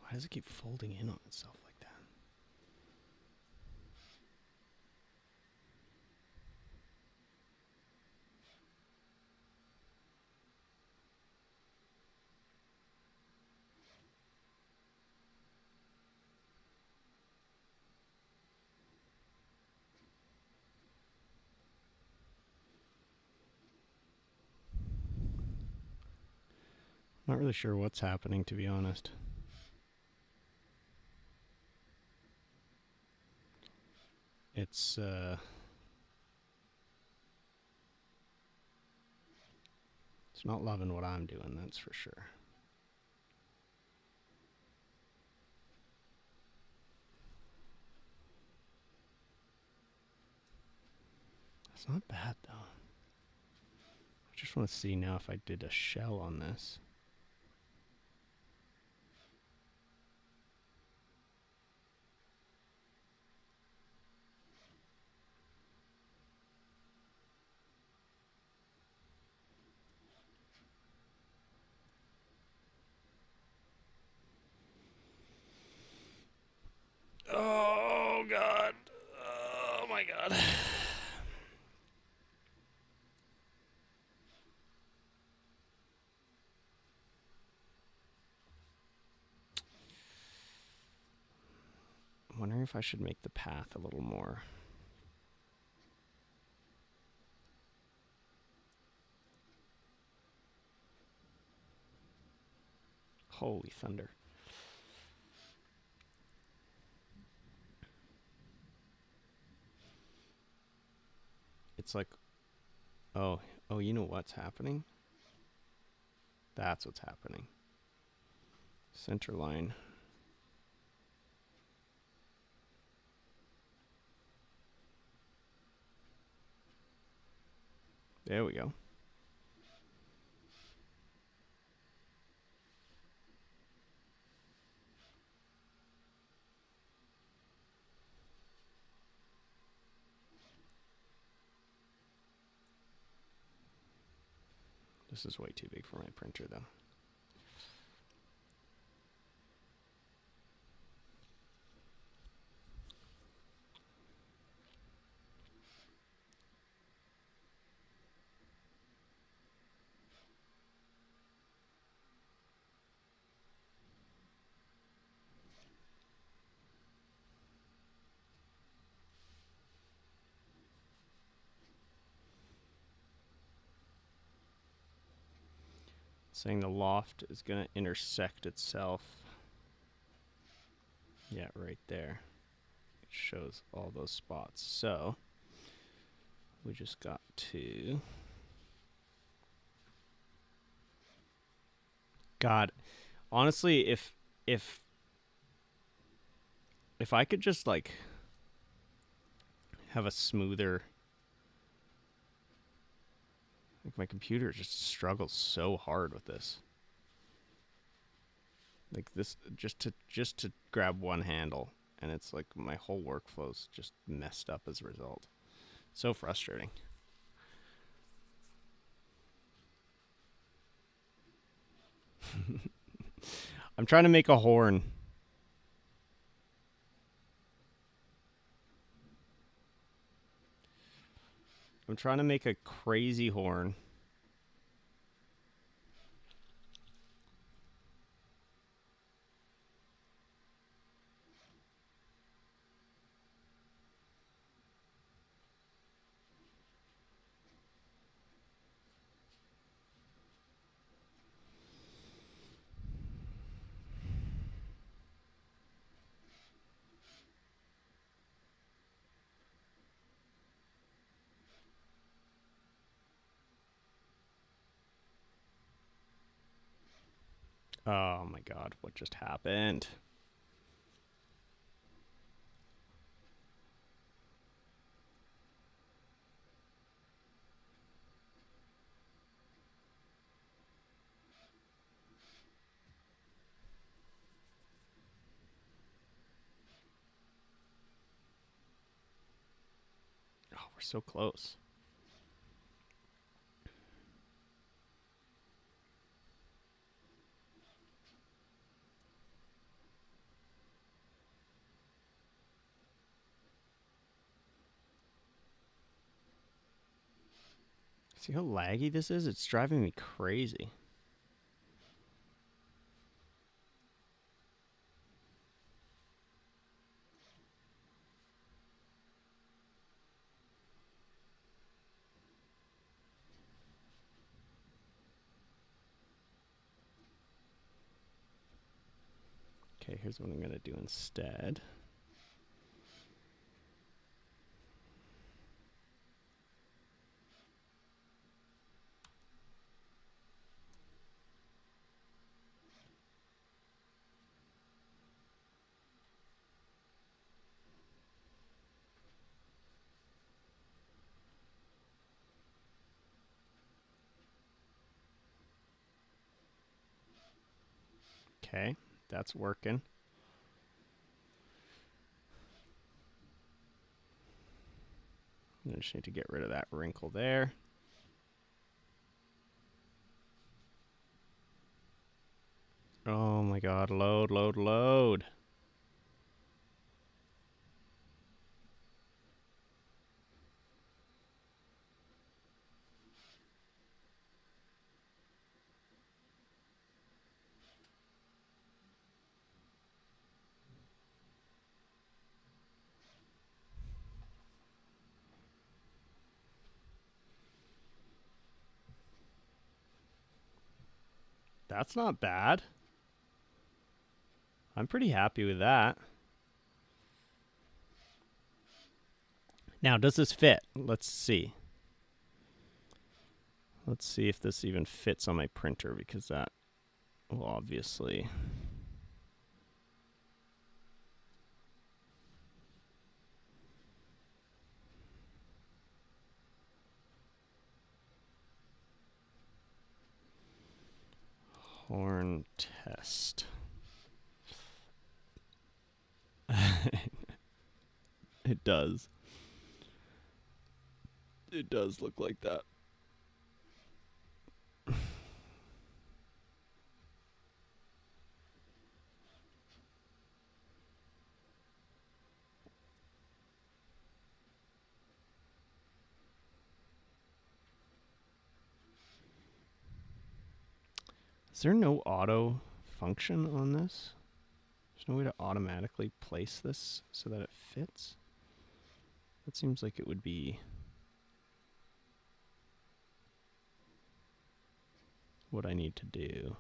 A: Why does it keep folding in on itself like that? Not really sure what's happening, to be honest. It's not loving what I'm doing, that's for sure. It's not bad though. I just want to see now if I did a shell on this. Oh god. Oh my god. I'm wondering if I should make the path a little more. Holy thunder. It's like, oh, you know what's happening? That's what's happening. Center line. There we go. This is way too big for my printer, though. Saying the loft is going to intersect itself. Yeah, right there. It shows all those spots. So we just got to... God, honestly, if I could just like have a smoother, like my computer just struggles so hard with this. Like this, just to grab one handle, and it's like my whole workflow's just messed up as a result. So frustrating. I'm trying to make a horn. I'm trying to make a crazy horn. Oh my god, what just happened? Oh, we're so close. See how laggy this is? It's driving me crazy. Okay, here's what I'm going to do instead. Okay, that's working. I just need to get rid of that wrinkle there. Oh my god, load, load, load. That's not bad. I'm pretty happy with that. Now, does this fit? Let's see. Let's see if this even fits on my printer, because that will obviously... Horn test. It does. It does look like that. Is there no auto function on this? There's no way to automatically place this so that it fits? That seems like it would be what I need to do.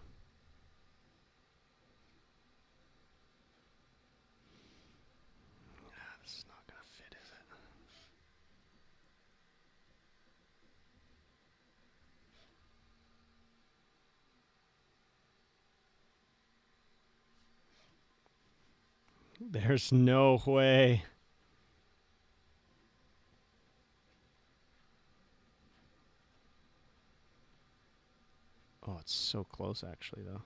A: This is not going to fit, is it? There's no way. Oh, it's so close, actually, though.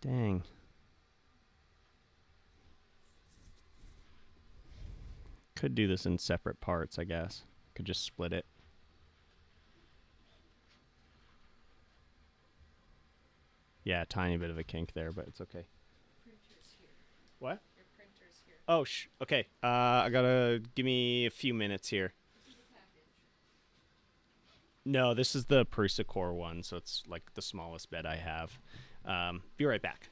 A: Dang. Could do this in separate parts, I guess. Could just split it. Yeah, a tiny bit of a kink there, but it's okay.
B: Printer's here.
A: What?
B: Your printer's here.
A: Oh, okay. I gotta give me a few minutes here.
B: This is the package.
A: No, this is the Prusa one, so it's like the smallest bed I have. Be right back.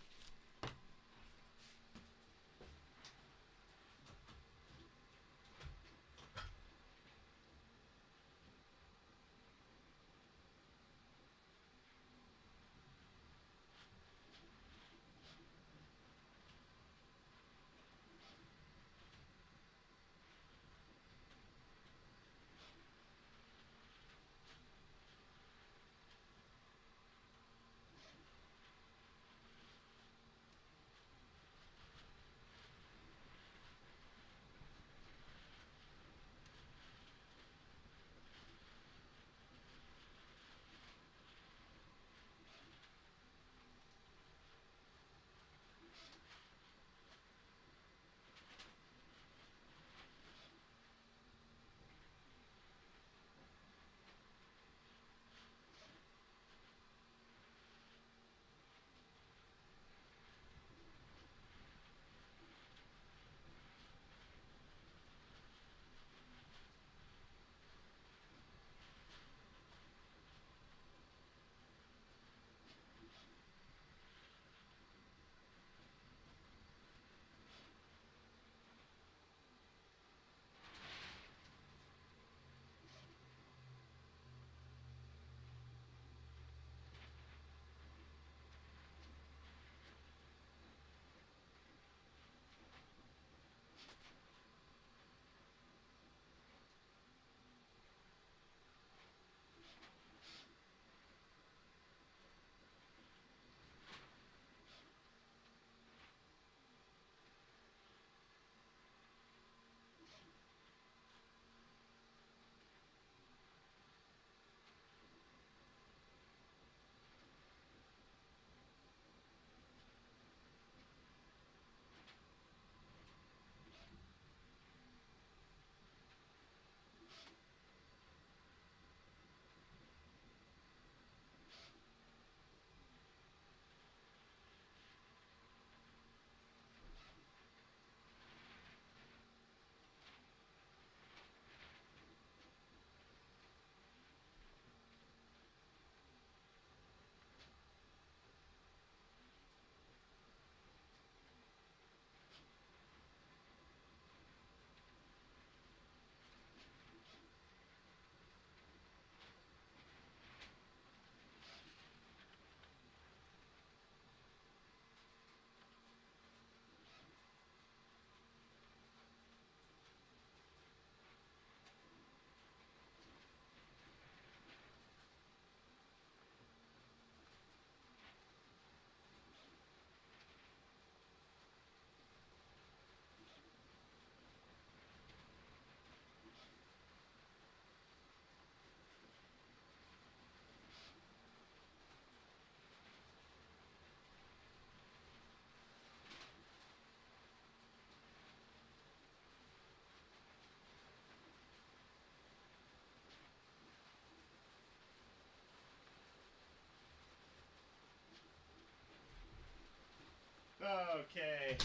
A: Okay.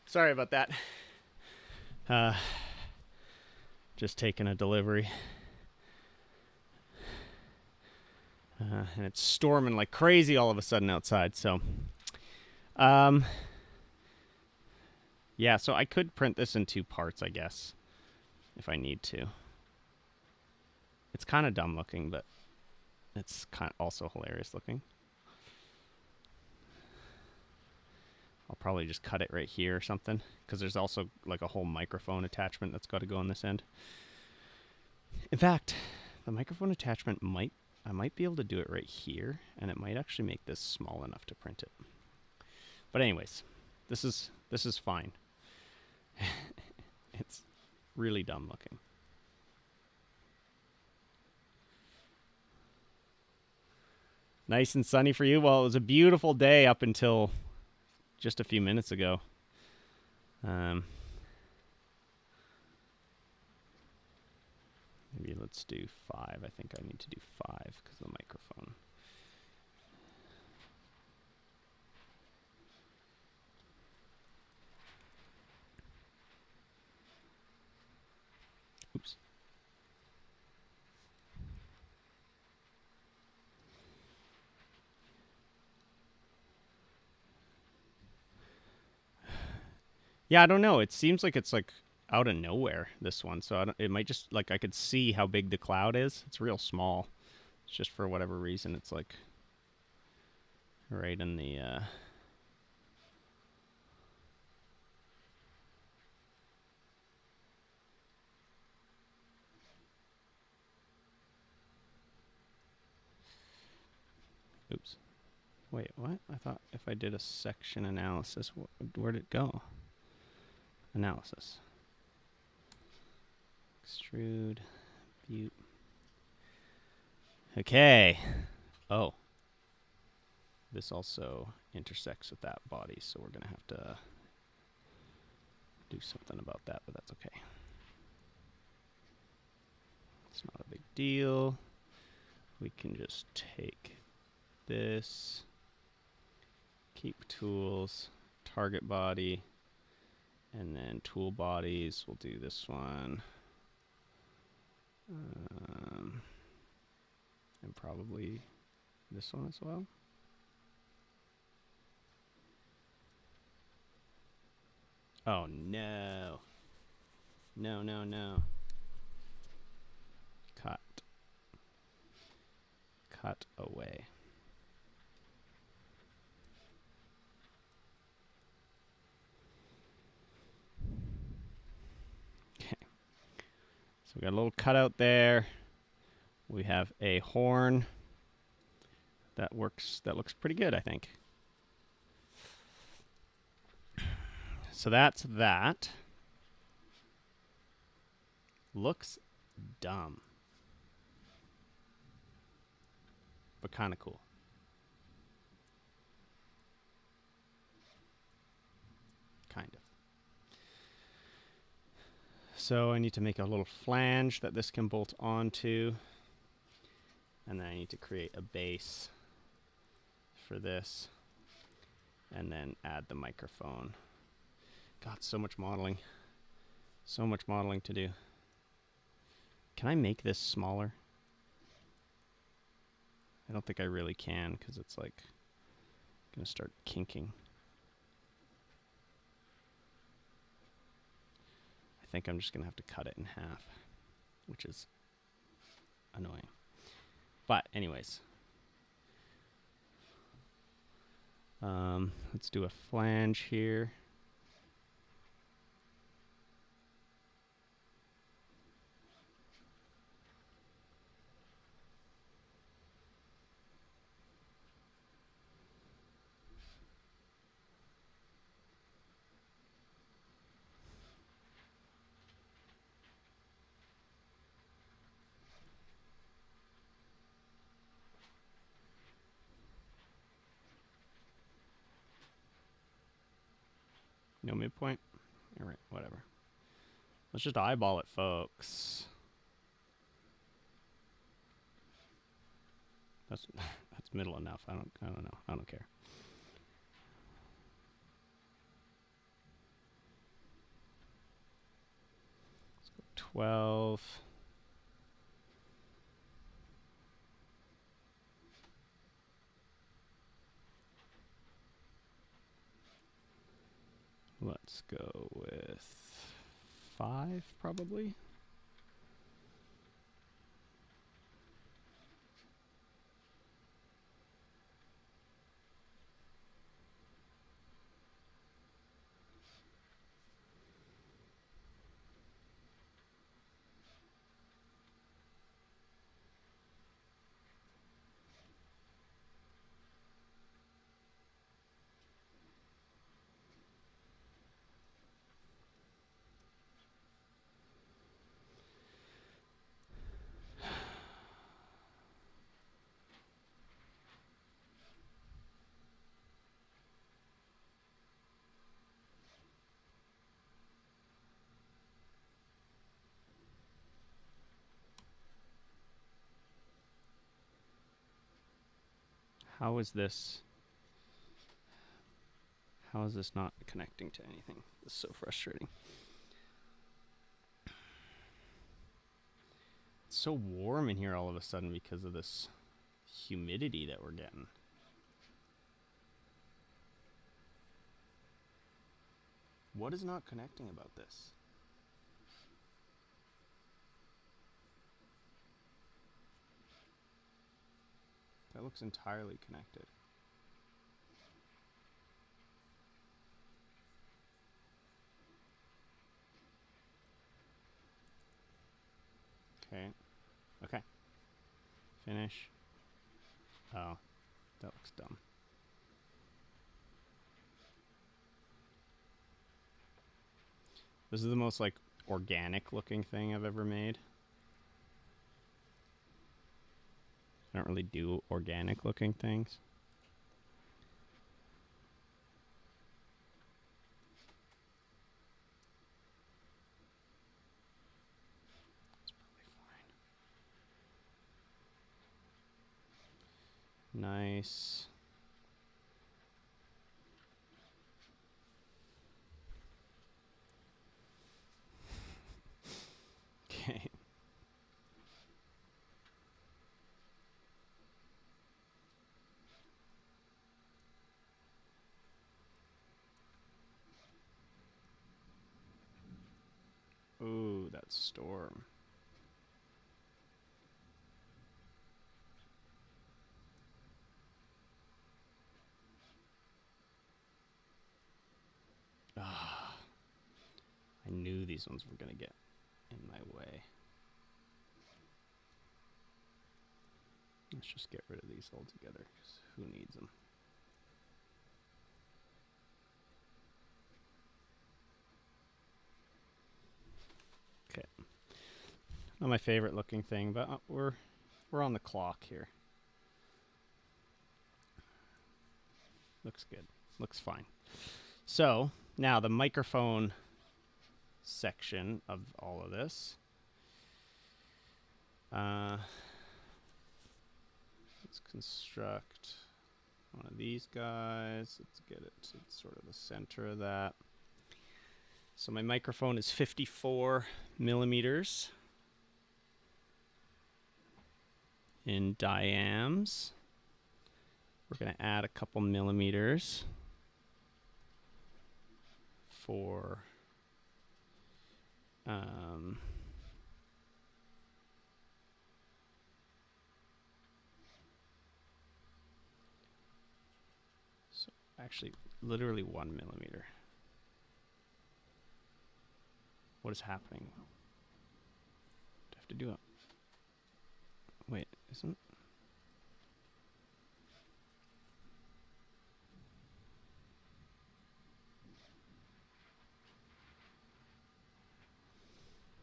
A: Sorry about that. Uh, just taking a delivery. And it's storming like crazy all of a sudden outside. So, um, yeah. So I could print this in two parts, I guess, if I need to. It's kind of dumb looking, but it's kind of also hilarious looking. I'll probably just cut it right here or something, because there's also like a whole microphone attachment that's got to go on this end. In fact, the microphone attachment I might be able to do it right here, and it might actually make this small enough to print it. But anyways, this is fine. It's really dumb looking. Nice and sunny for you. Well, it was a beautiful day up until just a few minutes ago. Maybe let's do 5. I think I need to do 5 because of the microphone. Oops. Yeah, I don't know. It seems like it's like out of nowhere, this one. So it might just like I could see how big the cloud is. It's real small. It's just for whatever reason it's like right in the oops. Wait, what? I thought if I did a section analysis, where'd it go? Analysis. Extrude. Butte. Okay. Oh. This also intersects with that body, so we're going to have to do something about that, but that's okay. It's not a big deal. We can just take this, keep tools, target body, and then tool bodies. We'll do this one. And probably this one as well. Oh no. No, no, no. Cut. Cut away. Okay. So we got a little cutout there. We have a horn. That works. That looks pretty good, I think. So that's that. Looks dumb, but kind of cool. Kind of. So I need to make a little flange that this can bolt onto. And then I need to create a base for this. And then add the microphone. God, so much modeling. So much modeling to do. Can I make this smaller? I don't think I really can because it's like going to start kinking. I think I'm just going to have to cut it in half, which is annoying. But anyways, let's do a flange here. No midpoint? All right, whatever. Let's just eyeball it, folks. That's middle enough. I don't know. I don't care. 12. Let's go with 5, probably. How is this? How is this not connecting to anything? This is so frustrating. It's so warm in here all of a sudden because of this humidity that we're getting. What is not connecting about this? That looks entirely connected. Okay. Okay. Finish. Oh, that looks dumb. This is the most like organic looking thing I've ever made. I don't really do organic looking things. It's probably fine. Nice. Okay. Ooh, that storm. Ah, I knew these ones were gonna get in my way. Let's just get rid of these altogether, 'cause who needs them? Okay. Not my favorite looking thing, but we're on the clock here. Looks good. Looks fine. So now the microphone section of all of this. Let's construct one of these guys. Let's get it to sort of the center of that. So my microphone is 54 millimeters in diams. We're going to add a couple millimeters for so actually literally 1 millimeter. What is happening? Do I have to do it? Wait, isn't...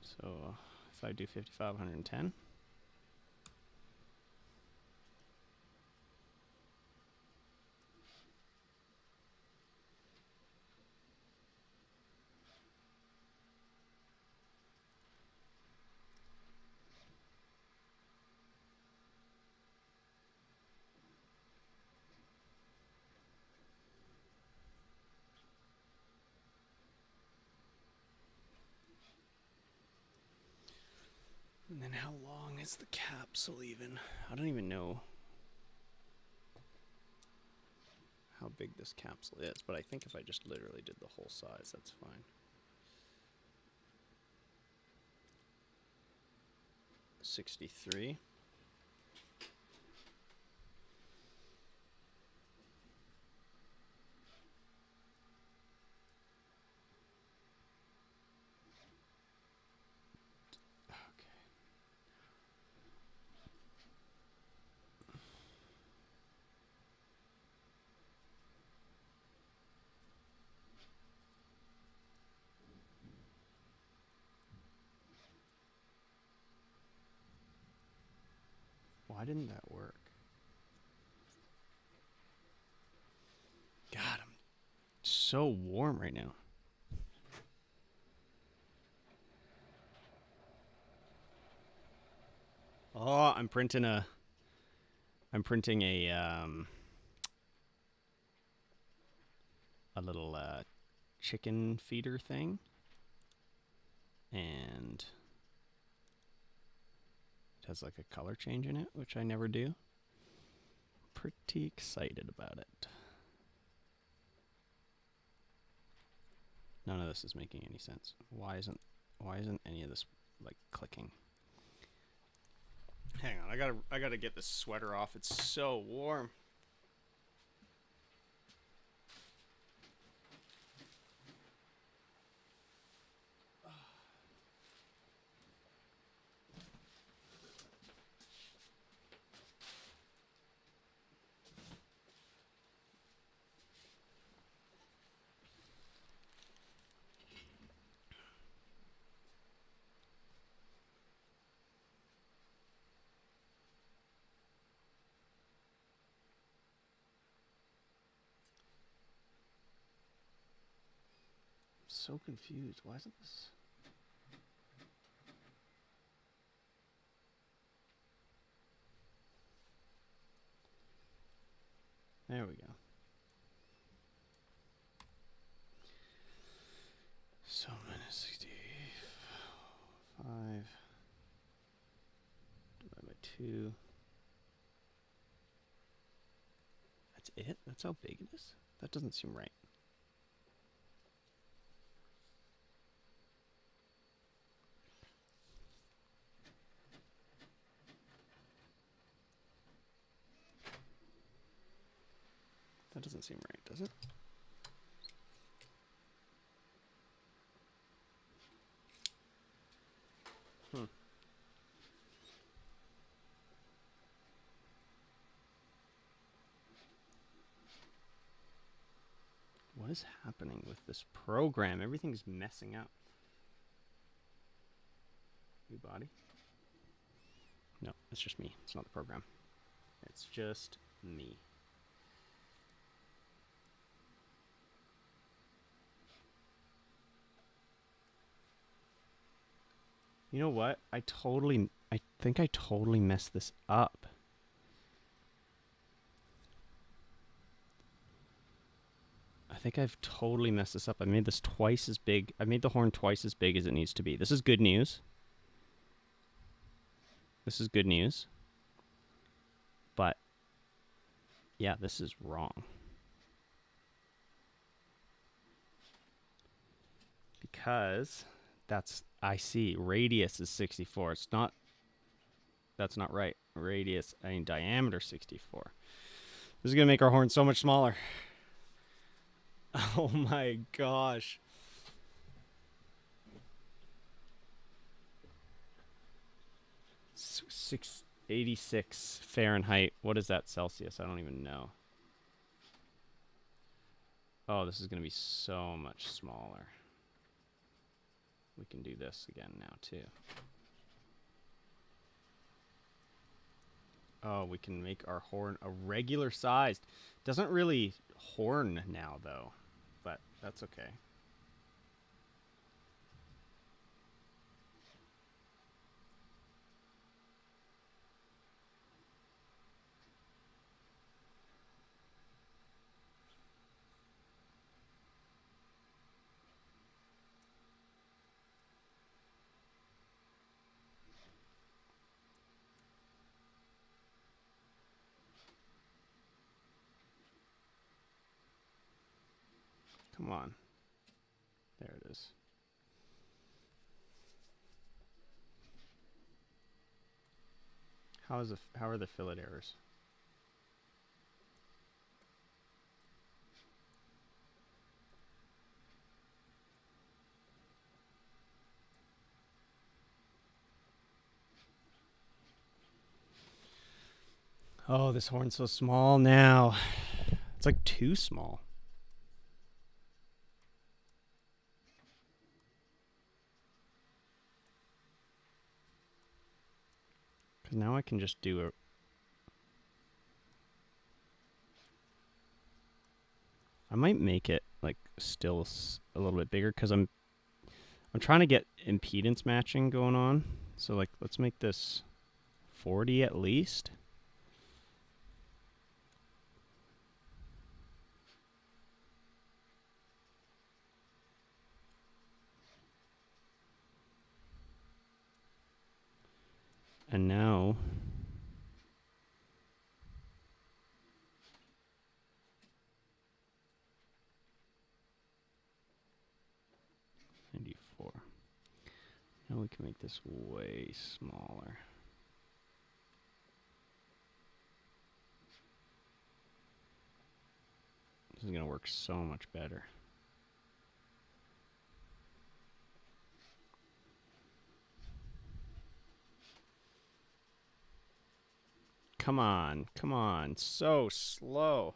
A: So if I do 55, 110. And then how long is the capsule even? I don't even know how big this capsule is, but I think if I just literally did the whole size, that's fine. 63. Why didn't that work? God, I'm so warm right now. Oh, I'm printing a a little chicken feeder thing, and it has like a color change in it, which I never do. Pretty excited about it. None of this is making any sense. Why isn't any of this like clicking? Hang on, I gotta get this sweater off. It's so warm. I'm so confused. Why isn't this? There we go. So minus 65 divided by 2. That's it? That's how big it is? That doesn't seem right. That doesn't seem right, does it? Hmm. What is happening with this program? Everything's messing up. New body? No, it's just me. It's not the program. It's just me. You know what? I think I totally messed this up. I think I've totally messed this up. I made this twice as big. I made the horn twice as big as it needs to be. This is good news. This is good news. But yeah, this is wrong. Because I see radius is 64. It's not That's not right. Diameter 64. This is going to make our horn so much smaller. Oh my gosh. 686 Fahrenheit. What is that Celsius? I don't even know. Oh, this is going to be so much smaller. We can do this again now, too. Oh, we can make our horn a regular sized. Doesn't really horn now, though. But that's okay. Come on. There it is. How are the fillet errors? Oh, this horn's so small now. It's like too small. Because now I can just do a... I might make it like still a little bit bigger because I'm trying to get impedance matching going on. So like let's make this 40 at least. And now 94. Now we can make this way smaller. This is going to work so much better. Come on, come on. So slow.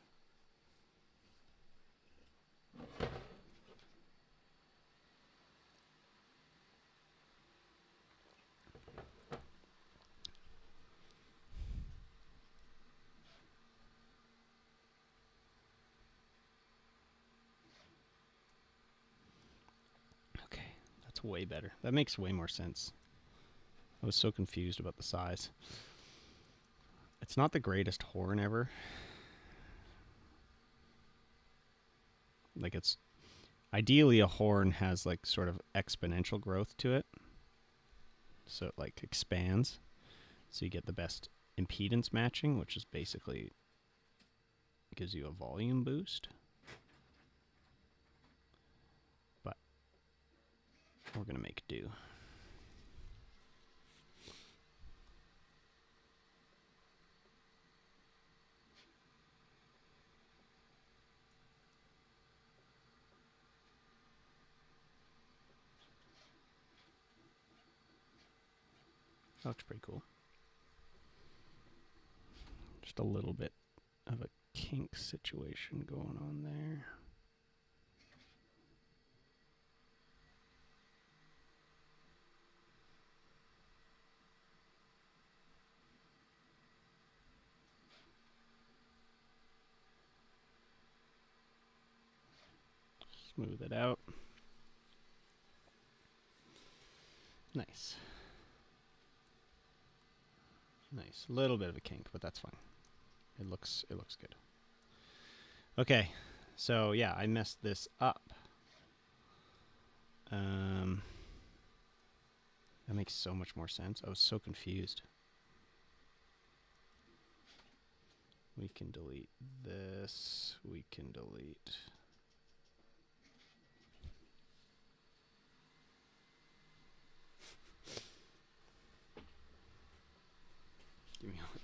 A: Okay, that's way better. That makes way more sense. I was so confused about the size. It's not the greatest horn ever. Like it's ideally a horn has like sort of exponential growth to it. So it like expands. So you get the best impedance matching, which is basically gives you a volume boost. But we're going to make do. That looks pretty cool. Just a little bit of a kink situation going on there. Smooth it out. Nice. Nice. A little bit of a kink, but that's fine. It looks good. Okay. So yeah, I messed this up. That makes so much more sense. I was so confused. We can delete this. We can delete. Give me a minute.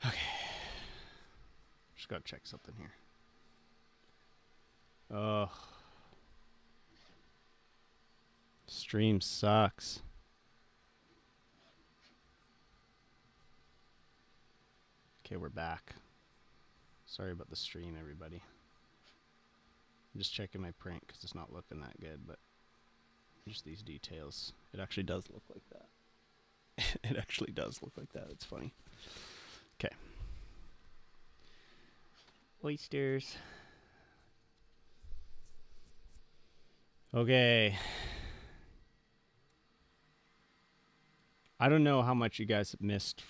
A: Okay. Just gotta check something here. Ugh. Stream sucks. Okay, we're back. Sorry about the stream, everybody. I'm just checking my print because it's not looking that good, but just these details. It actually does look like that. It actually does look like that. It's funny. Okay. Oysters. Okay. I don't know how much you guys missed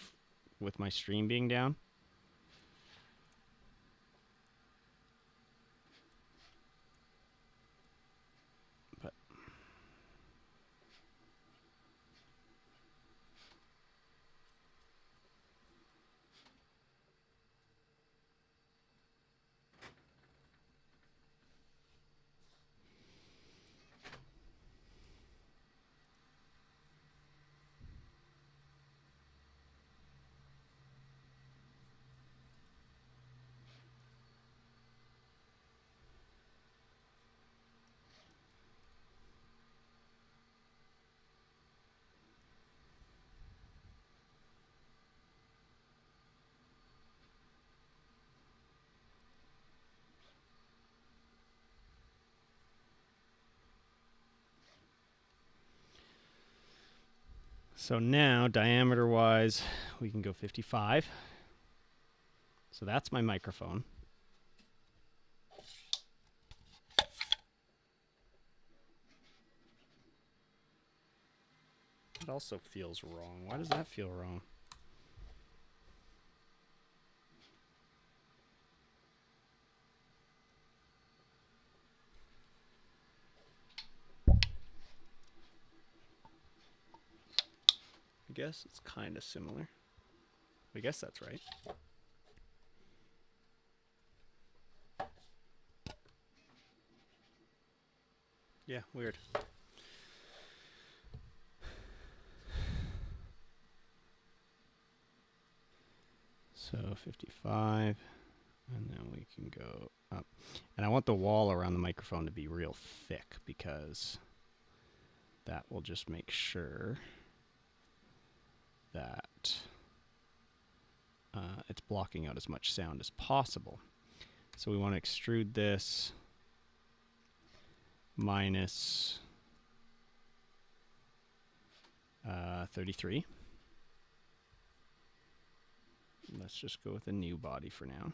A: with my stream being down. But so now, diameter wise, we can go 55. So that's my microphone. It also feels wrong. Why does that feel wrong? I guess it's kind of similar. I guess that's right. Yeah, weird. So 55, and then we can go up. And I want the wall around the microphone to be real thick because that will just make sure that it's blocking out as much sound as possible. So we want to extrude this minus 33. Let's just go with a new body for now.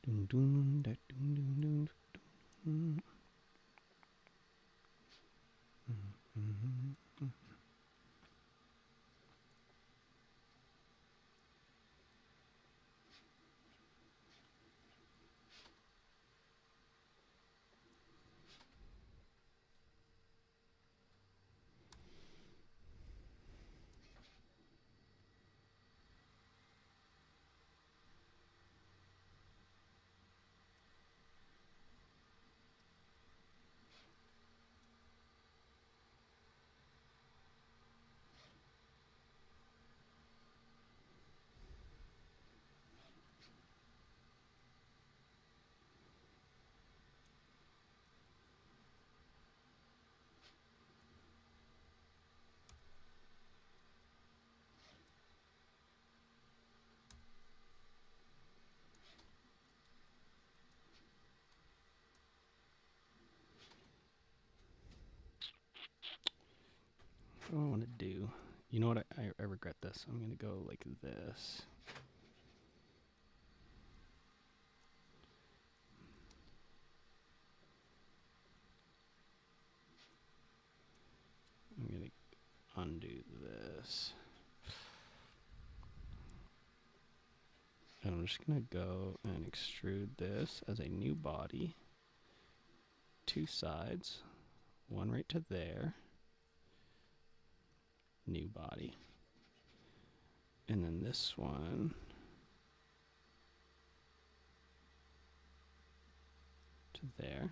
A: Dun, dun, da, dun, dun, dun, dun. What do I want to do? You know what? I regret this. I'm going to go like this. I'm going to undo this. And I'm just going to go and extrude this as a new body. Two sides. One right to there. New body. And then this one to there.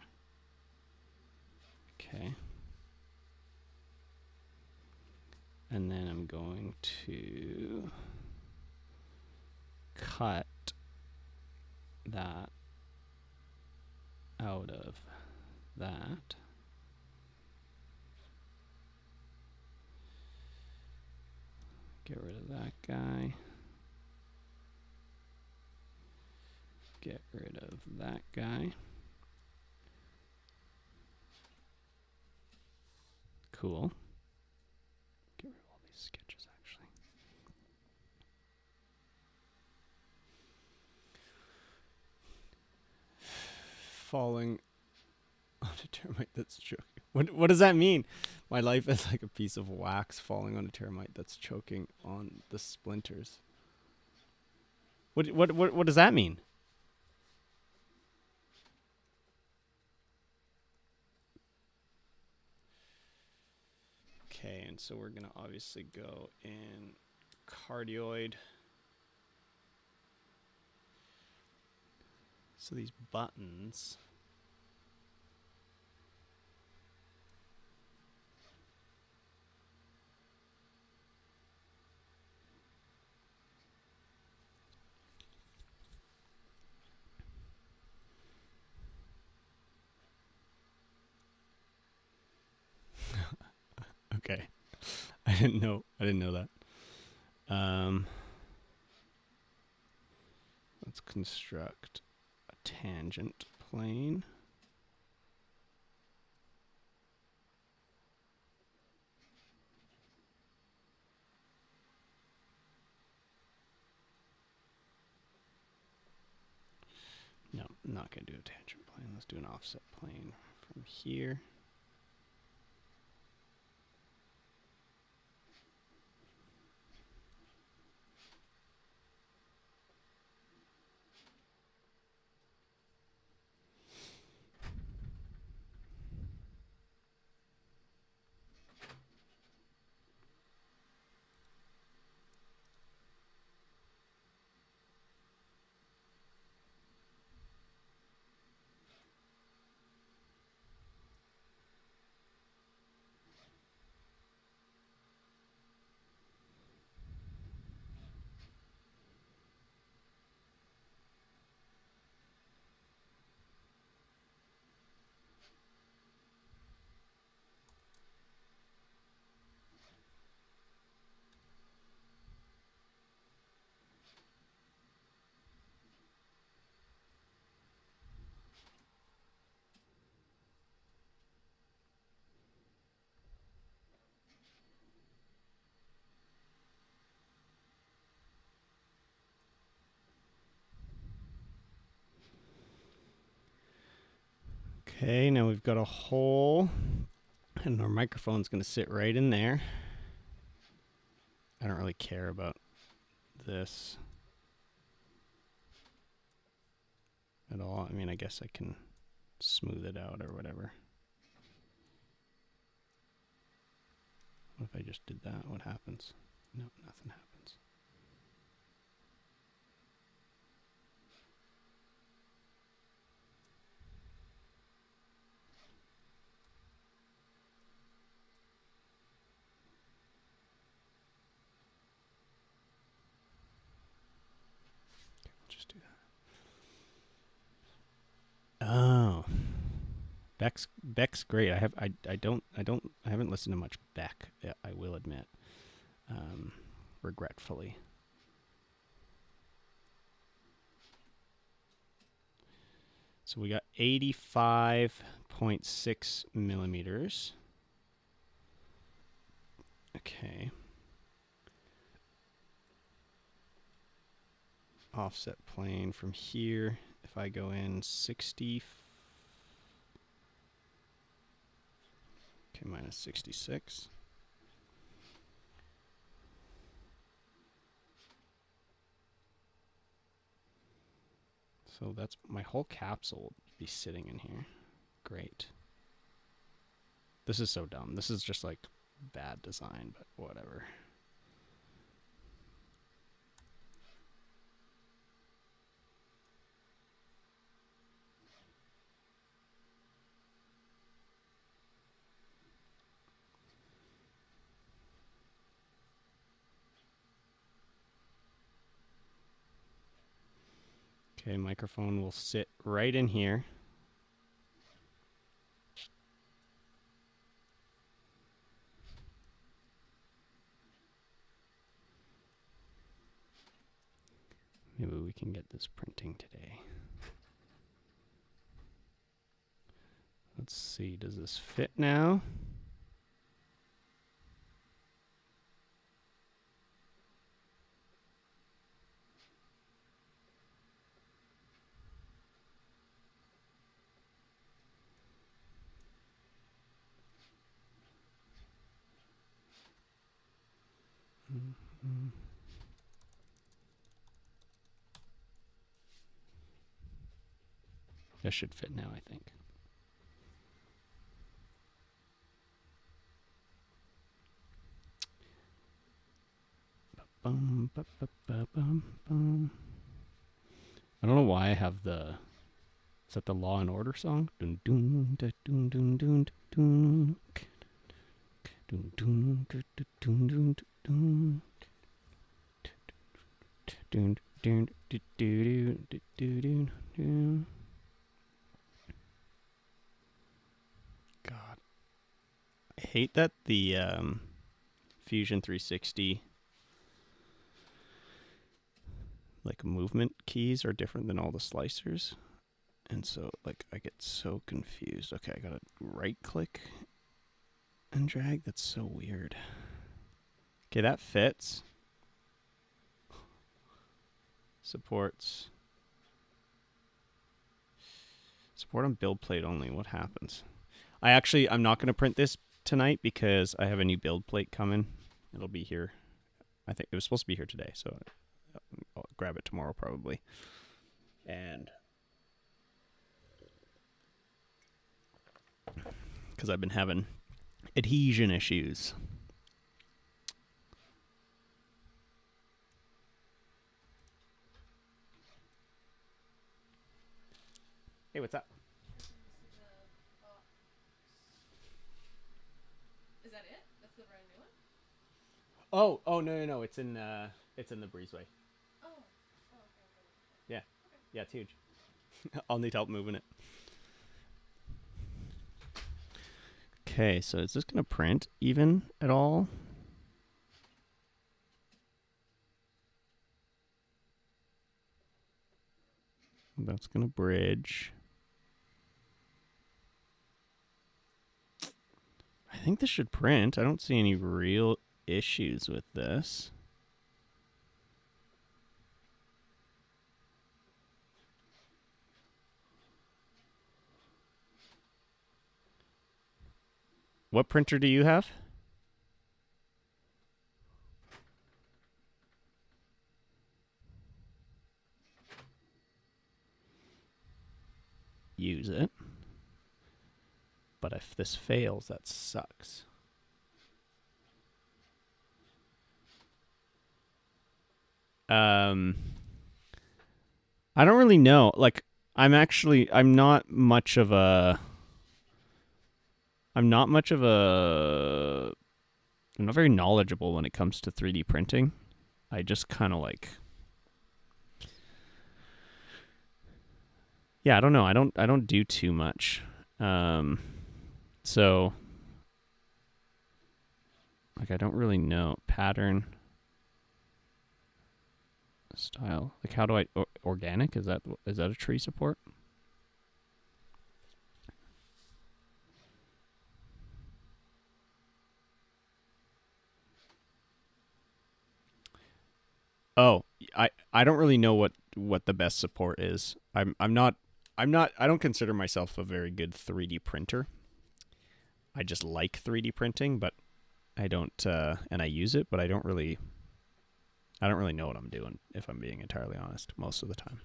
A: Okay. And then I'm going to cut that out of that. Get rid of that guy. Get rid of that guy. Cool. Get rid of all these sketches, actually. Falling onto termite that's choking. What does that mean? My life is like a piece of wax falling on a termite that's choking on the splinters. What does that mean? Okay, and so we're gonna obviously go in cardioid. So these buttons. Okay, I didn't know. I didn't know that. Um, let's construct a tangent plane. No, I'm not going to do a tangent plane. Let's do an offset plane from here. Okay, now we've got a hole, and our microphone's going to sit right in there. I don't really care about this at all. I mean, I guess I can smooth it out or whatever. What if I just did that? What happens? No, nothing happens. Okay, we'll just do that. Oh, Beck's great. I haven't listened to much Beck. I will admit, regretfully. So we got 85.6 millimeters. Okay. Offset plane from here. If I go in 60. Okay, minus 66. So that's my whole capsule will be sitting in here. Great. This is so dumb. This is just like bad design, but whatever. Okay, microphone will sit right in here. Maybe we can get this printing today. Let's see, does this fit now? This should fit now, I think. Bum, ba, ba, ba, bum, bum. I don't know why I have the. Is that the Law and Order song? Dun dun da, dun dun dun dun dun dun dun dun dun dun dun dun dun dun dun. God, I hate that the Fusion 360 like movement keys are different than all the slicers. And so like I get so confused. Okay, I gotta right click and drag. That's so weird. Okay, that fits. Supports. Support on build plate only. What happens? I'm not gonna print this tonight because I have a new build plate coming. It'll be here. I think it was supposed to be here today, so I'll grab it tomorrow probably. And because I've been having adhesion issues. Hey, what's up?
B: Is that it? That's the brand new one?
A: Oh no, it's in the breezeway.
B: Oh. Oh, okay.
A: Yeah.
B: Okay.
A: Yeah, it's huge. I'll need help moving it. Okay, so is this gonna print even at all? That's gonna bridge. I think this should print. I don't see any real issues with this. What printer do you have? Use it. But if this fails, that sucks. I don't really know. Like, I'm not much of a. I'm not much of a. I'm not very knowledgeable when it comes to 3D printing. I just kind of like. Yeah, I don't know. I don't do too much. So. Like, I don't really know pattern. Style. Like, how do I organic? Is that a tree support? Oh, I don't really know what the best support is. I don't consider myself a very good 3D printer. I just like 3D printing, but I don't and I use it, but I don't really know what I'm doing if I'm being entirely honest most of the time.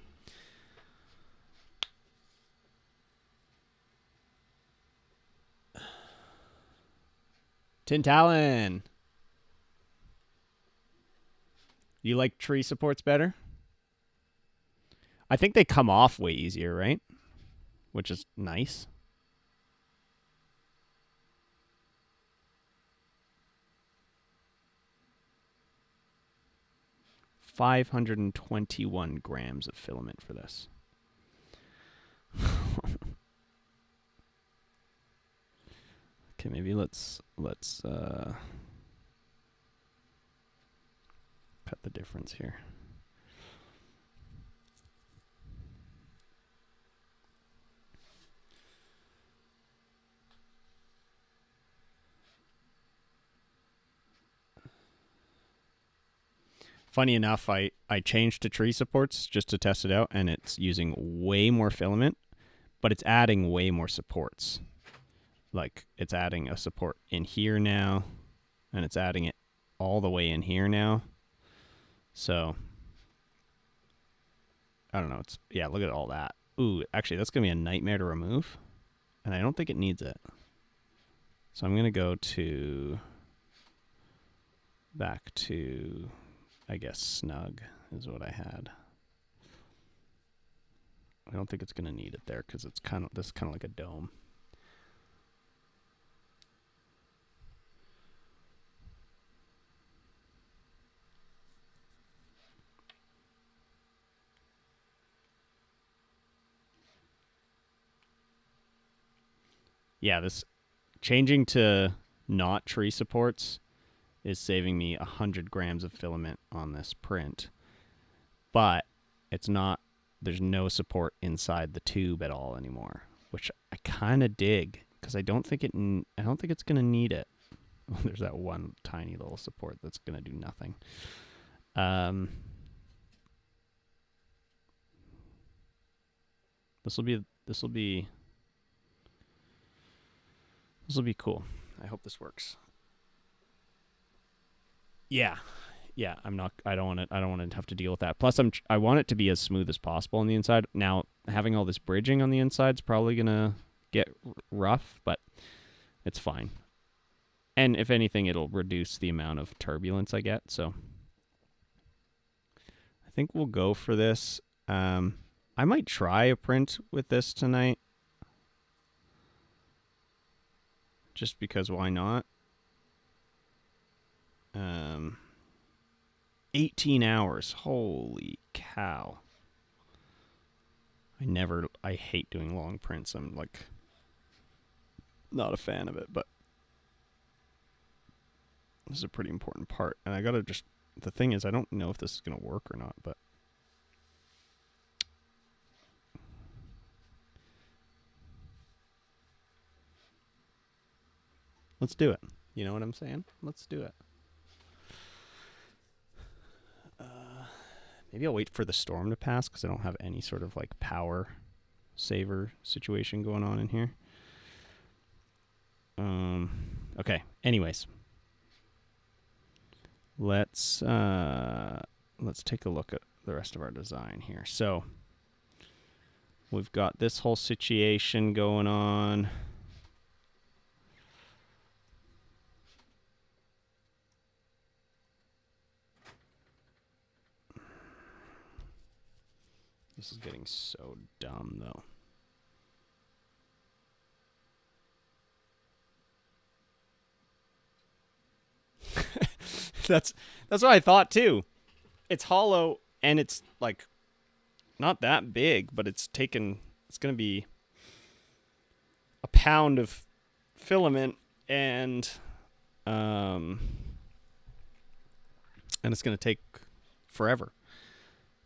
A: Tin Talon. You like tree supports better? I think they come off way easier, right? Which is nice. $521 grams of filament for this. Okay, maybe let's cut the difference here. Funny enough, I changed to tree supports just to test it out, and it's using way more filament, but it's adding way more supports. Like, it's adding a support in here now, and it's adding it all the way in here now. So I don't know. It's yeah. Look at all that. Ooh, actually, that's gonna be a nightmare to remove, and I don't think it needs it. So I'm gonna go to back to, I guess, snug is what I had. I don't think it's gonna need it there because it's kind of this is kind of like a dome. Yeah, this changing to not tree supports is saving me 100 grams of filament on this print, but it's not. There's no support inside the tube at all anymore, which I kind of dig because I don't think I don't think it's gonna need it. There's that one tiny little support that's gonna do nothing. Um, this will be this will be this will be cool. I hope this works. Yeah, yeah. I'm not. I don't want to. I don't want to have to deal with that. Plus, I want it to be as smooth as possible on the inside. Now, having all this bridging on the inside is probably gonna get rough, but it's fine. And if anything, it'll reduce the amount of turbulence I get. So I think we'll go for this. I might try a print with this tonight, just because why not? 18 hours. Holy cow. I hate doing long prints. I'm like not a fan of it, but this is a pretty important part. And I gotta just, the thing is, I don't know if this is gonna work or not, but let's do it. You know what I'm saying? Let's do it. Maybe I'll wait for the storm to pass because I don't have any sort of like power saver situation going on in here. Okay. Anyways, let's take a look at the rest of our design here. So we've got this whole situation going on. This is getting so dumb, though. that's what I thought too. It's hollow and it's like not that big, but it's going to be a pound of filament and it's going to take forever.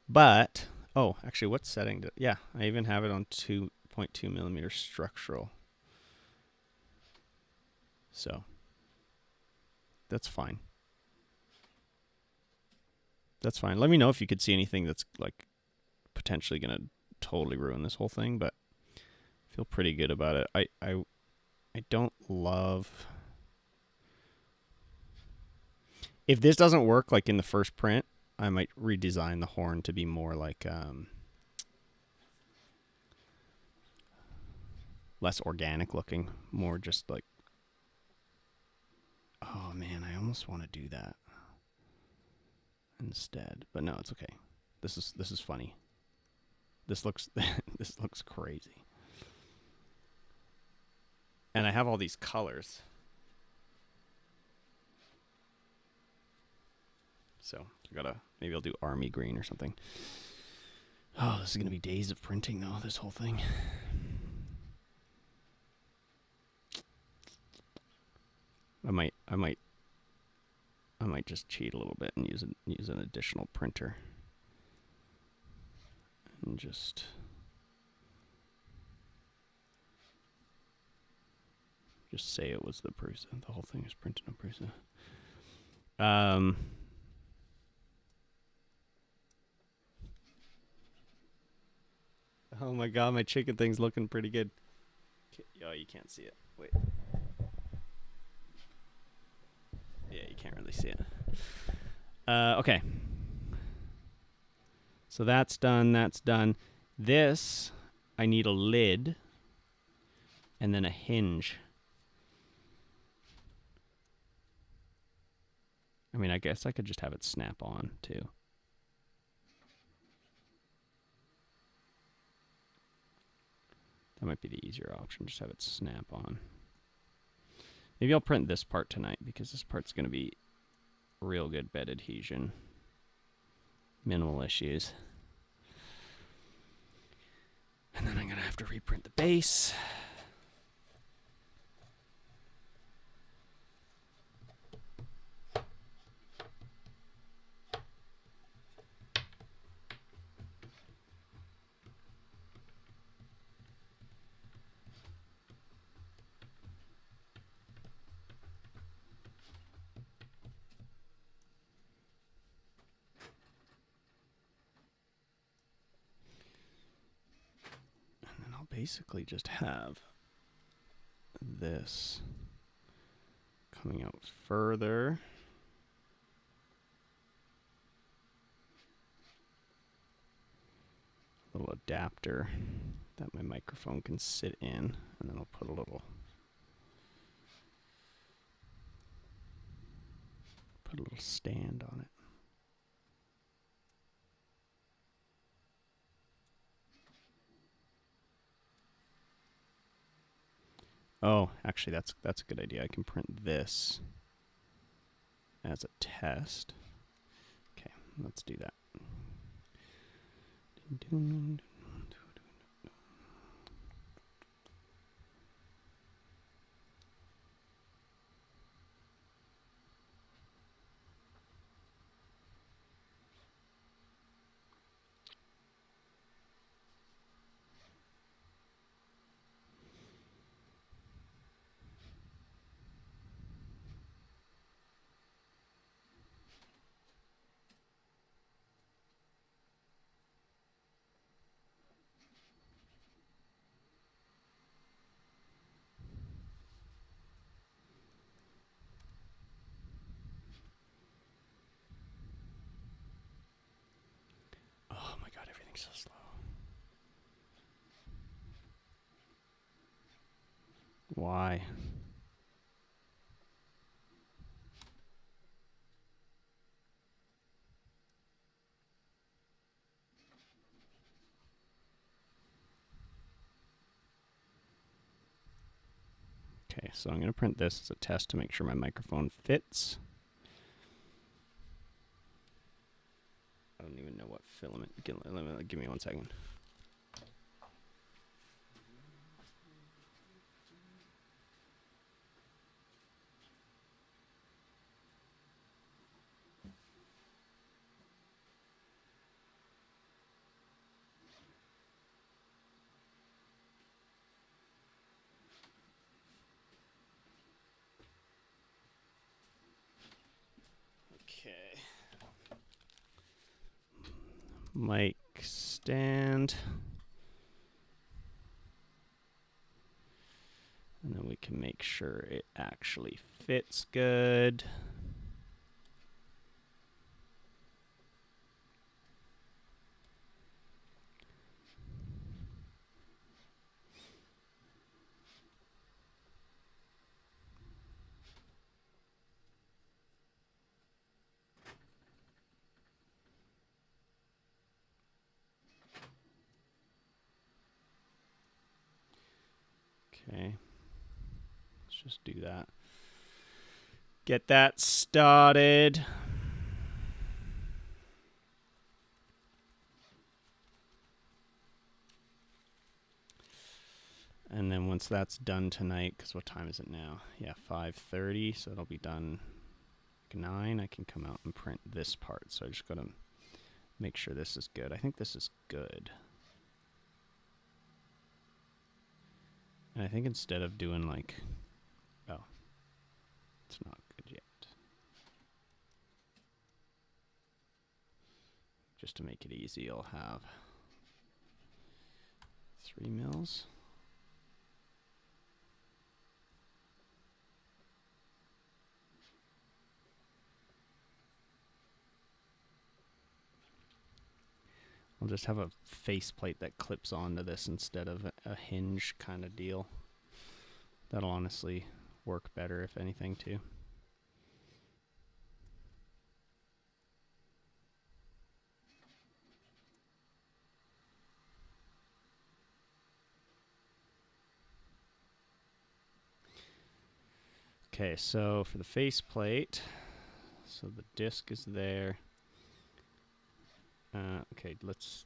A: But oh, actually, what setting? Yeah, I even have it on 2.2 millimeter structural. So that's fine. That's fine. Let me know if you could see anything that's like potentially gonna totally ruin this whole thing, but I feel pretty good about it. I don't love if this doesn't work like in the first print, I might redesign the horn to be more like less organic looking, more just like oh man, I almost want to do that instead. But no, it's okay. This is funny. This looks this looks crazy. And I have all these colors. So I gotta maybe I'll do army green or something. Oh, this is gonna be days of printing though, this whole thing. I might just cheat a little bit and use an additional printer. And just say it was the Prusa. The whole thing is printed on Prusa. Oh my god, my chicken thing's looking pretty good. Oh, you can't see it. Wait. Yeah, you can't really see it. Okay. So that's done. That's done. This, I need a lid and then a hinge. I mean, I guess I could just have it snap on too. That might be the easier option. Just have it snap on. Maybe I'll print this part tonight because this part's going to be real good bed adhesion. Minimal issues. And then I'm going to have to reprint the base. And then I'll basically just have this coming out further. Little adapter that my microphone can sit in, and then I'll put a little stand on it. Oh, actually that's a good idea. I can print this as a test. Okay, let's do that. Oh my god, everything's so slow. Why? Okay, so I'm going to print this as a test to make sure my microphone fits. I don't even know what filament. Give me 1 second. Okay. Mic stand. And then we can make sure it actually fits good. Okay. Let's just do that. Get that started. And then once that's done tonight, because what time is it now? Yeah, 5:30, so it'll be done 9. I can come out and print this part. So I just got to make sure this is good. I think this is good. And I think instead of doing like, oh, it's not good yet. Just to make it easy, I'll have 3 mils. I'll just have a faceplate that clips onto this instead of a hinge kind of deal. That'll honestly work better, if anything, too. Okay, so for the faceplate, so the disc is there. Okay, let's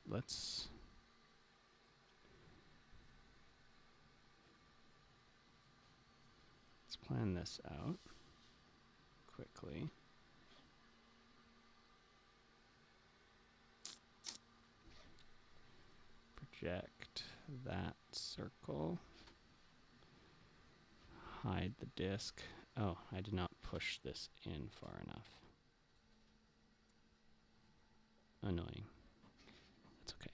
A: plan this out quickly. Project that circle. Hide the disc. Oh, I did not push this in far enough. Annoying. That's okay.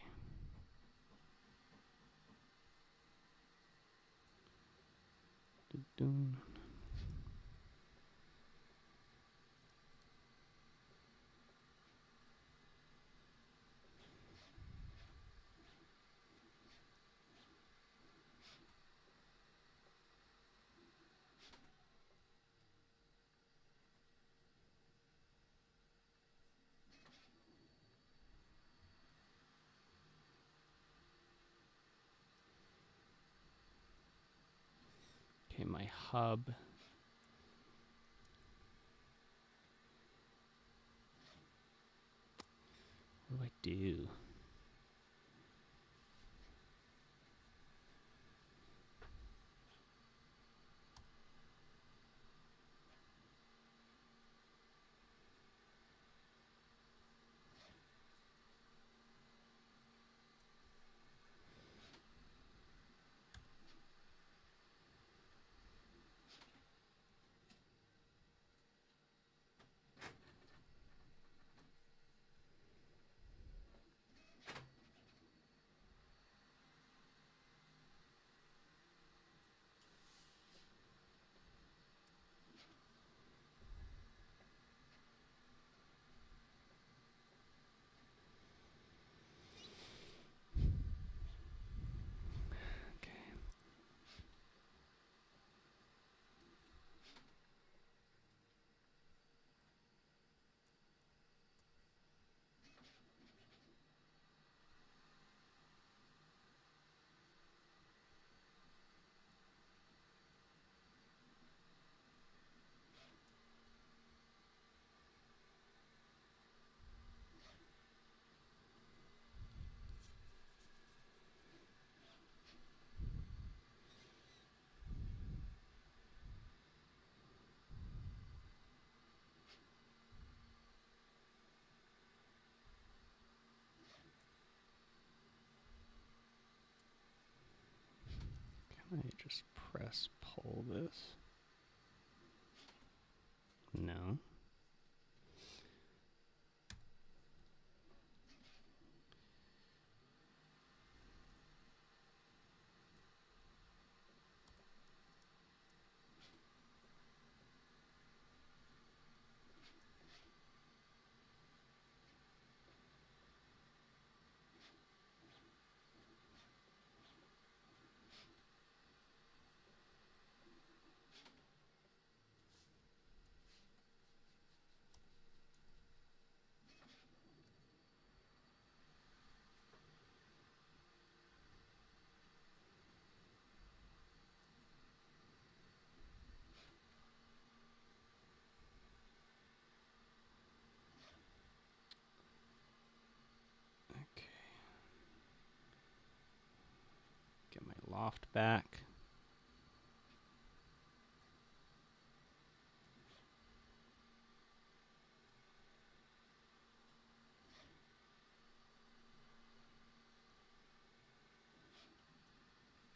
A: Dun-dun. Okay, my hub. What do I do? Can I just press pull this? No. Okay. Get my loft back.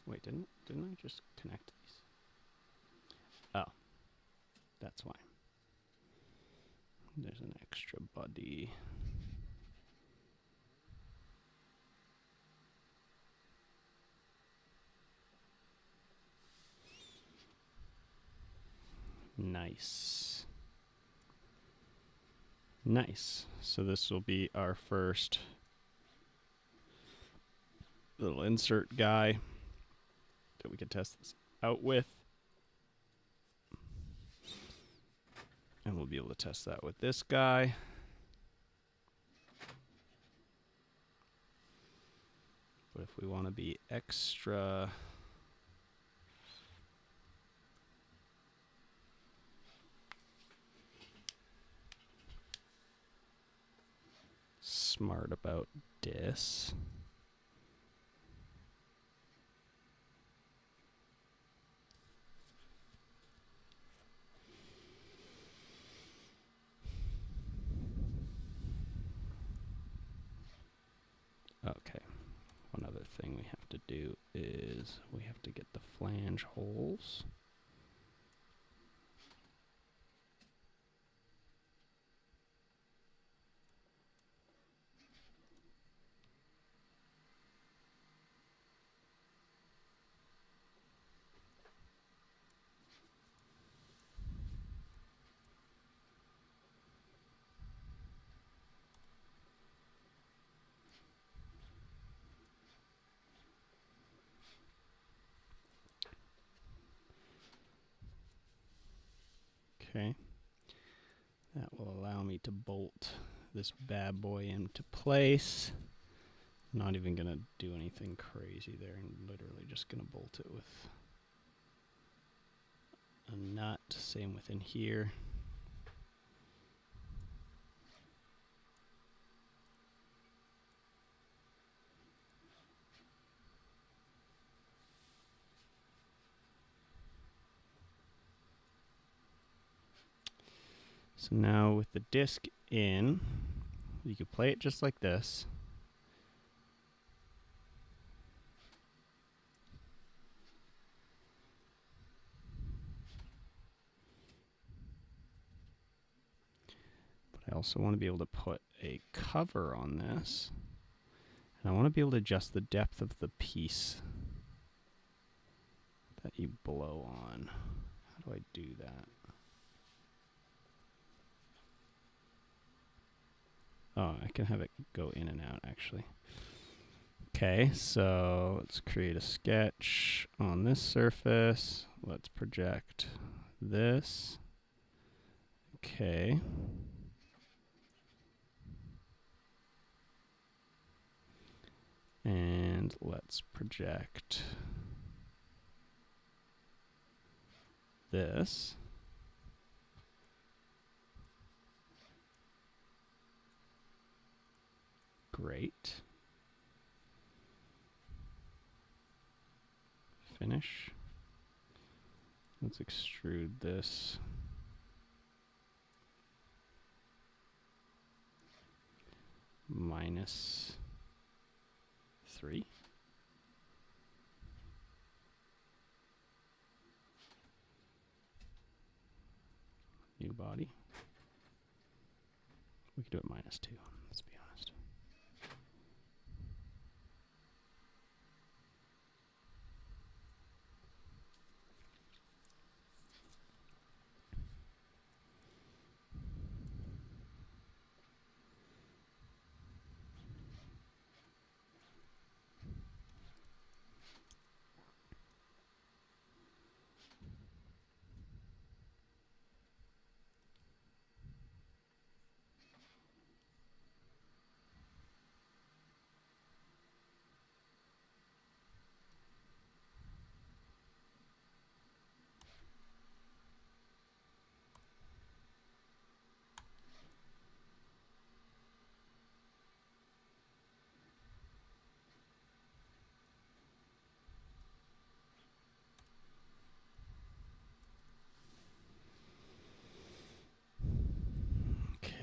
A: Wait, didn't I just connect these? Oh, that's why. There's an extra body. Nice. Nice. So this will be our first little insert guy that we can test this out with. And we'll be able to test that with this guy. But if we want to be extra smart about this, okay, one other thing we have to do is we have to get the flange holes. Okay. That will allow me to bolt this bad boy into place. Not even going to do anything crazy there. I'm literally just going to bolt it with a nut. Same within here. So now with the disc in, you can play it just like this. But I also want to be able to put a cover on this. And I want to be able to adjust the depth of the piece that you blow on. How do I do that? Oh, I can have it go in and out, actually. Okay, so let's create a sketch on this surface. Let's project this. Okay. And let's project this. Great. Finish. Let's extrude this. -3. New body. We could do it -2, let's be honest.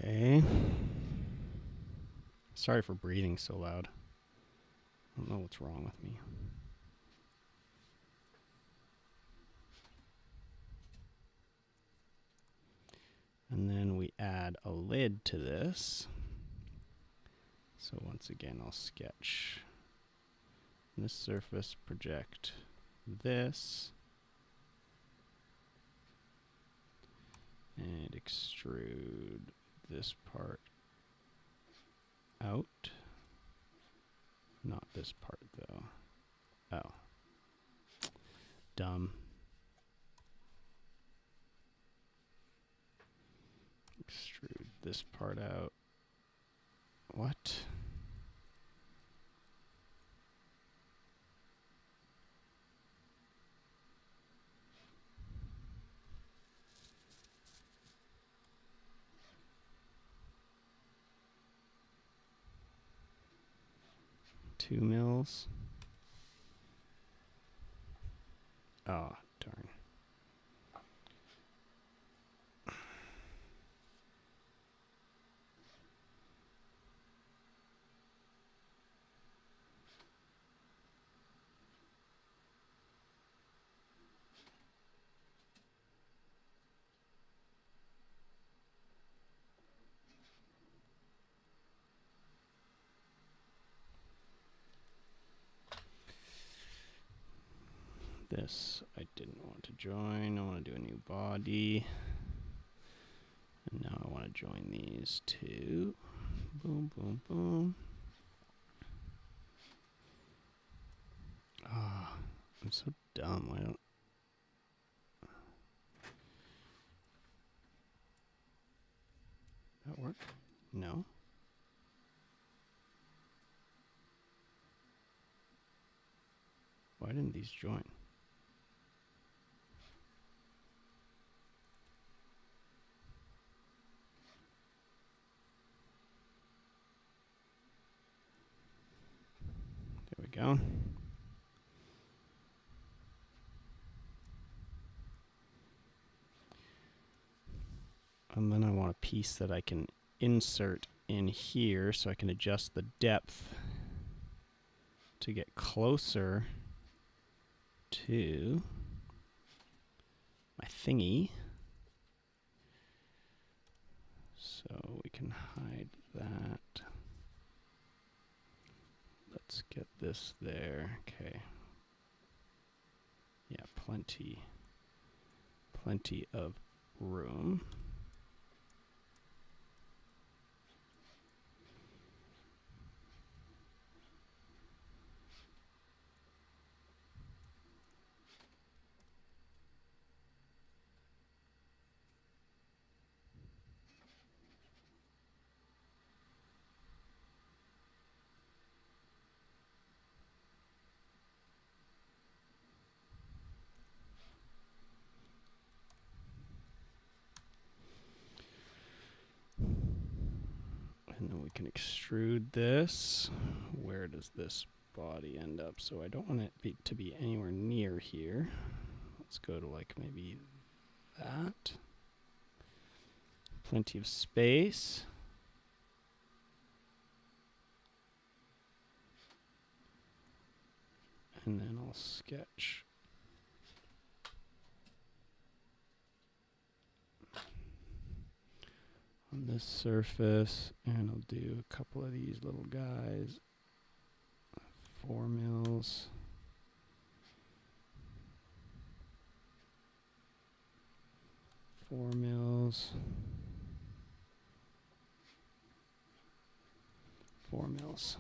A: Okay. Sorry for breathing so loud. I don't know what's wrong with me. And then we add a lid to this. So once again, I'll sketch this surface, project this, and extrude this part out. Not this part though. dumb. Extrude this part out. What? Two mils. Oh, darn. This I didn't want to join. I want to do a new body. And now I want to join these two. Boom, boom, boom. Ah, oh, I'm so dumb. Why don't... that work? No. Why didn't these join? There we go. And then I want a piece that I can insert in here so I can adjust the depth to get closer to my thingy. So we can hide that. Let's get this there. Okay. Yeah, plenty of room. And then we can extrude this. Where does this body end up? So I don't want it to be anywhere near here. Let's go to like maybe that. Plenty of space. And then I'll sketch on this surface, and I'll do a couple of these little guys. 4 mils. Four mils. 4 mils.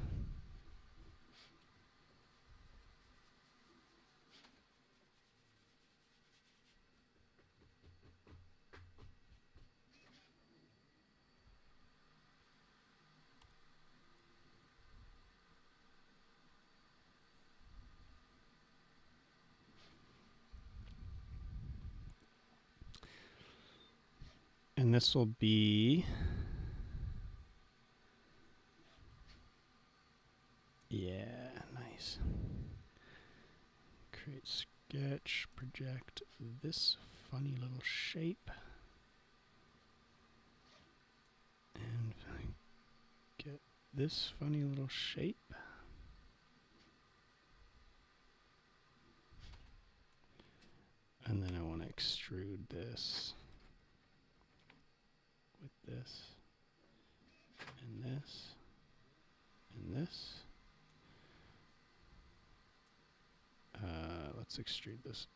A: And this will be, yeah, nice. Create sketch, project this funny little shape. And get this funny little shape. And then I want to extrude this with this, and this, and this. Let's extrude this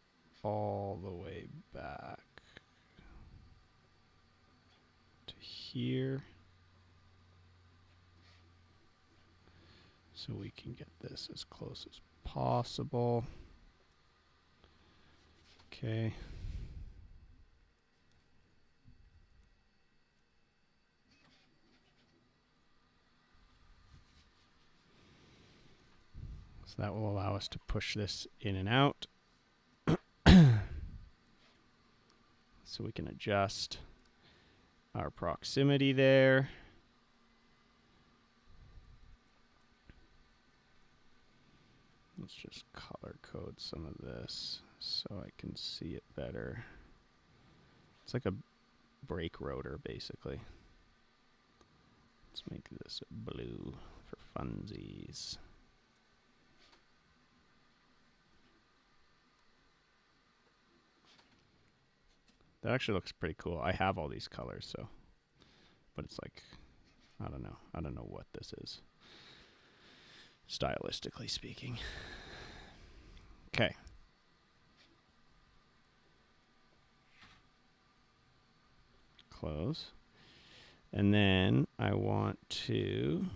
A: all the way back to here. So we can get this as close as possible. Okay. So that will allow us to push this in and out. So we can adjust our proximity there. Let's just color code some of this so I can see it better. It's like a brake rotor, basically. Let's make this blue for funsies. That actually looks pretty cool. I have all these colors, so, but it's like, I don't know. I don't know what this is, stylistically speaking. Okay. Close. And then I want to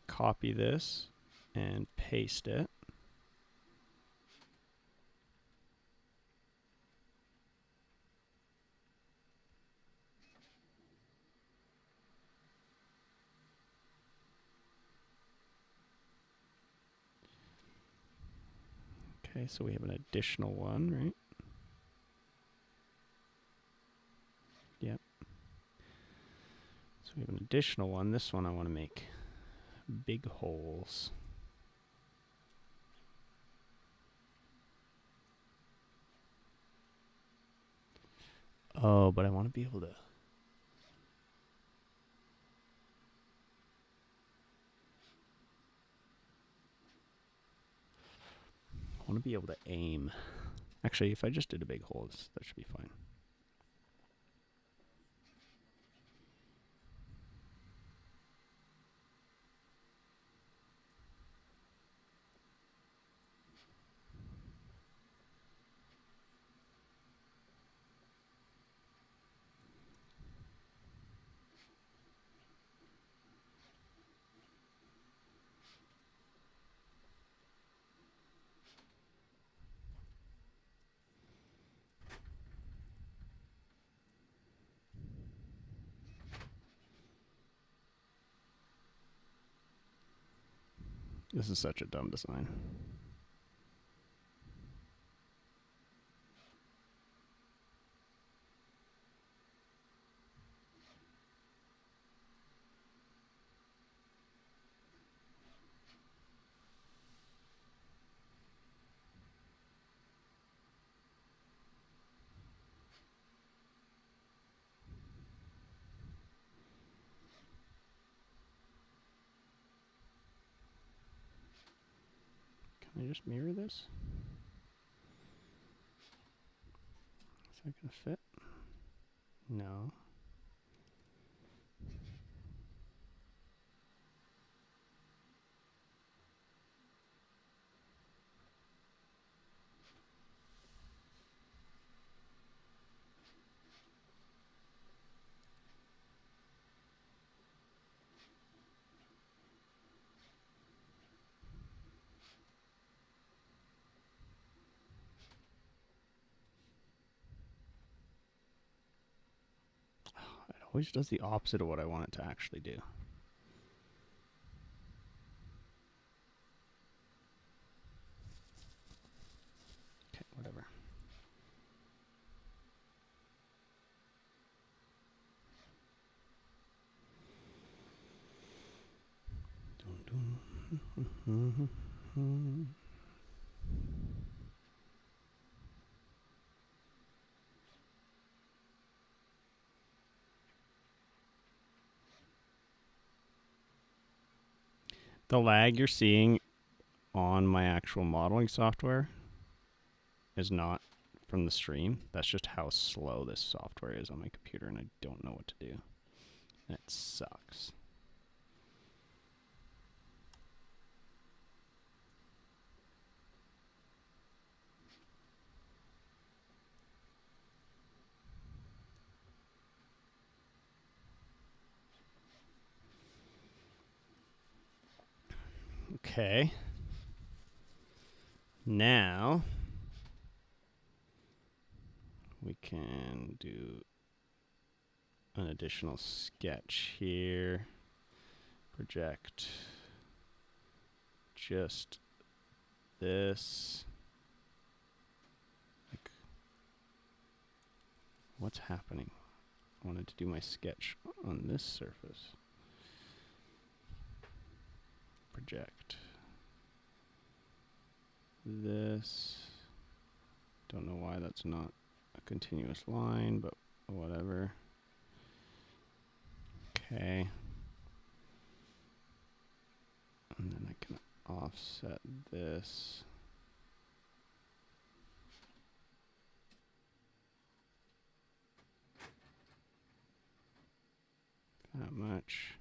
A: copy this and paste it. Okay, so we have an additional one, right? Yep. So we have an additional one. This one I want to make big holes. Oh, but I want to be able to. I want to be able to aim. Actually, if I just did a big hole, that should be fine. This is such a dumb design. Can I just mirror this? Is that gonna fit? No. It always does the opposite of what I want it to actually do. Okay, whatever. The lag you're seeing on my actual modeling software is not from the stream. That's just how slow this software is on my computer, and I don't know what to do. And it sucks. Okay. Now we can do an additional sketch here. Project just this. Like, what's happening? I wanted to do my sketch on this surface. Project this. Don't know why that's not a continuous line, but whatever. Okay. And then I can offset this. That much.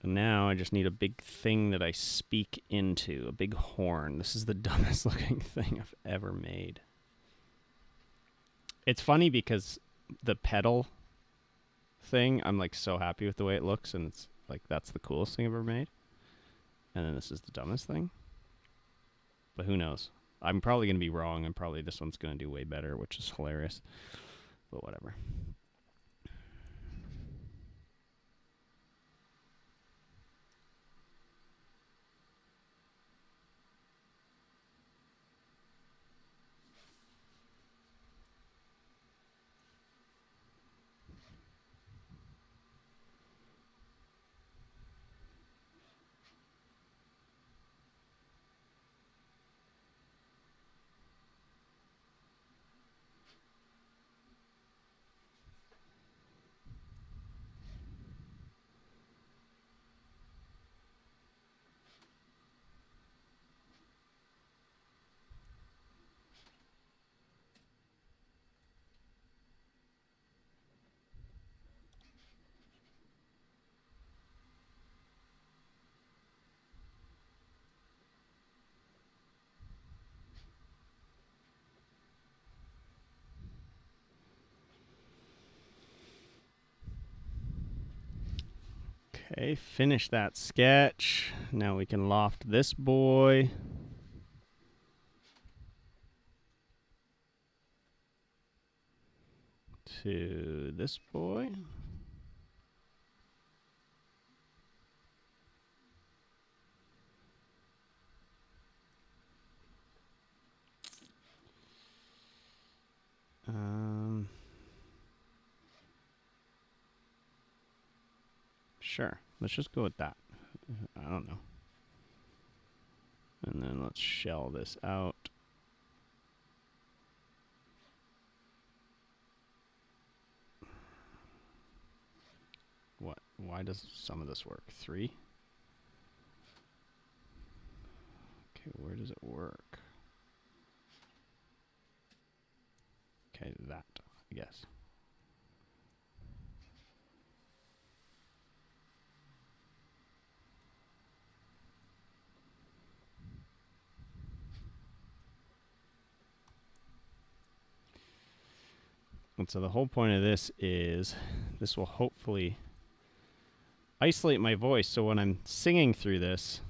A: And now I just need a big thing that I speak into, a big horn. This is the dumbest looking thing I've ever made. It's funny because the pedal thing, I'm like so happy with the way it looks, and it's like that's the coolest thing I've ever made. And then this is the dumbest thing. But who knows? I'm probably going to be wrong, and probably this one's going to do way better, which is hilarious. But whatever. Okay, finish that sketch. Now we can loft this boy. To this boy. Sure. Let's just go with that. I don't know. And then let's shell this out. What? Why does some of this work? 3? Okay, where does it work? Okay, that, I guess. And so the whole point of this is this will hopefully isolate my voice, so when I'm singing through this,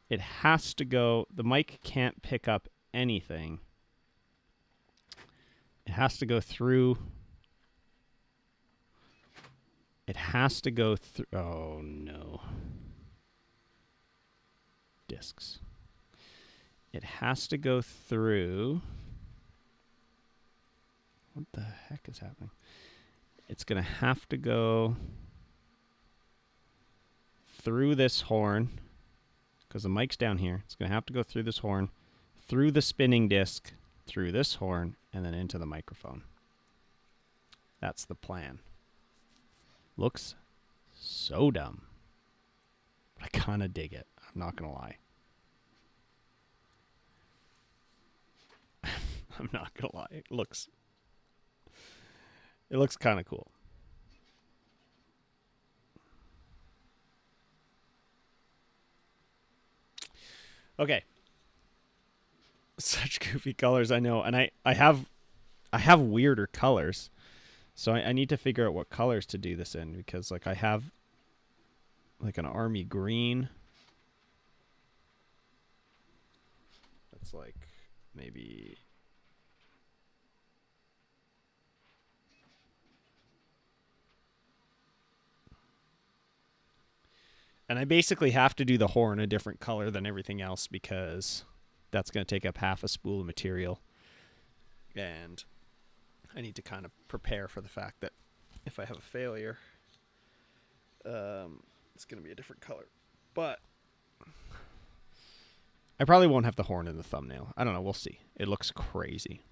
A: it has to go, the mic can't pick up anything. It has to go through. It has to go through. Oh no. Discs. It has to go through. What the heck is happening? It's going to have to go through this horn because the mic's down here. It's going to have to go through this horn, through the spinning disc, through this horn, and then into the microphone. That's the plan. Looks so dumb. But I kind of dig it. I'm not going to lie. I'm not going to lie. It looks kind of cool. Okay. Such goofy colors, I know. And I have weirder colors. So I need to figure out what colors to do this in because like I have like an army green. That's like maybe And I basically have to do the horn a different color than everything else because that's going to take up half a spool of material. And I need to kind of prepare for the fact that if I have a failure, it's going to be a different color. But I probably won't have the horn in the thumbnail. I don't know. We'll see. It looks crazy.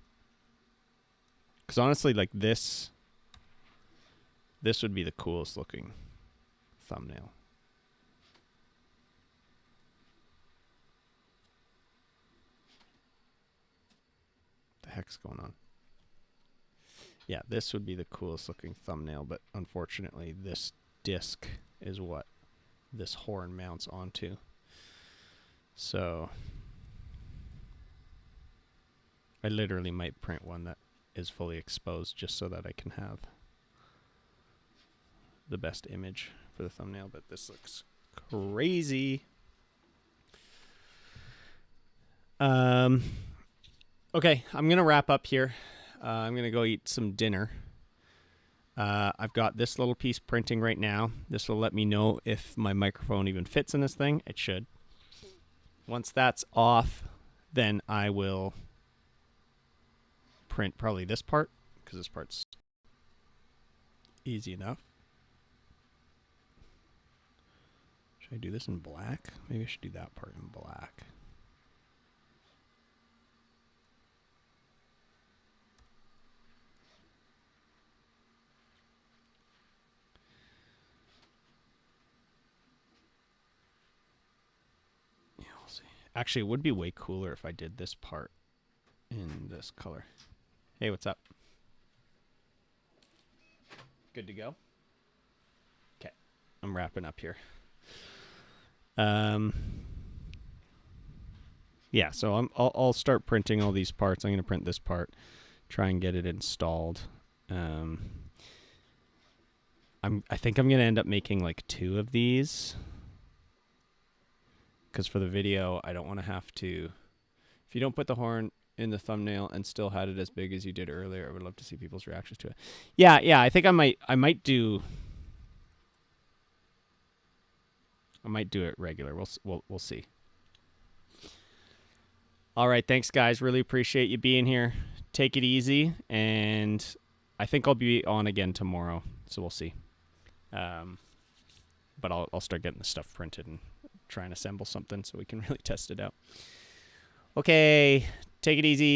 A: Because honestly, like this would be the coolest looking thumbnail. What the heck's going on? Yeah, this would be the coolest looking thumbnail, but unfortunately this disc is what this horn mounts onto. So I literally might print one that is fully exposed just so that I can have the best image for the thumbnail, but this looks crazy. Okay, I'm going to wrap up here. I'm going to go eat some dinner. I've got this little piece printing right now. This will let me know if my microphone even fits in this thing. It should. Once that's off, then I will print probably this part, because this part's easy enough. Should I do this in black? Maybe I should do that part in black. Yeah, we'll see. Actually, it would be way cooler if I did this part in this color. Hey, what's up? Good to go? Okay, I'm wrapping up here. Yeah, so I'll start printing all these parts. I'm going to print this part, try and get it installed. I think I'm going to end up making like 2 of these, because for the video, I don't want to have to. If you don't put the horn in the thumbnail and still had it as big as you did earlier, I would love to see people's reactions to it. Yeah, I think I might do it regular. We'll see. All right, thanks guys. Really appreciate you being here. Take it easy, and I think I'll be on again tomorrow, so we'll see. But I'll start getting the stuff printed and try and assemble something so we can really test it out. Okay, take it easy.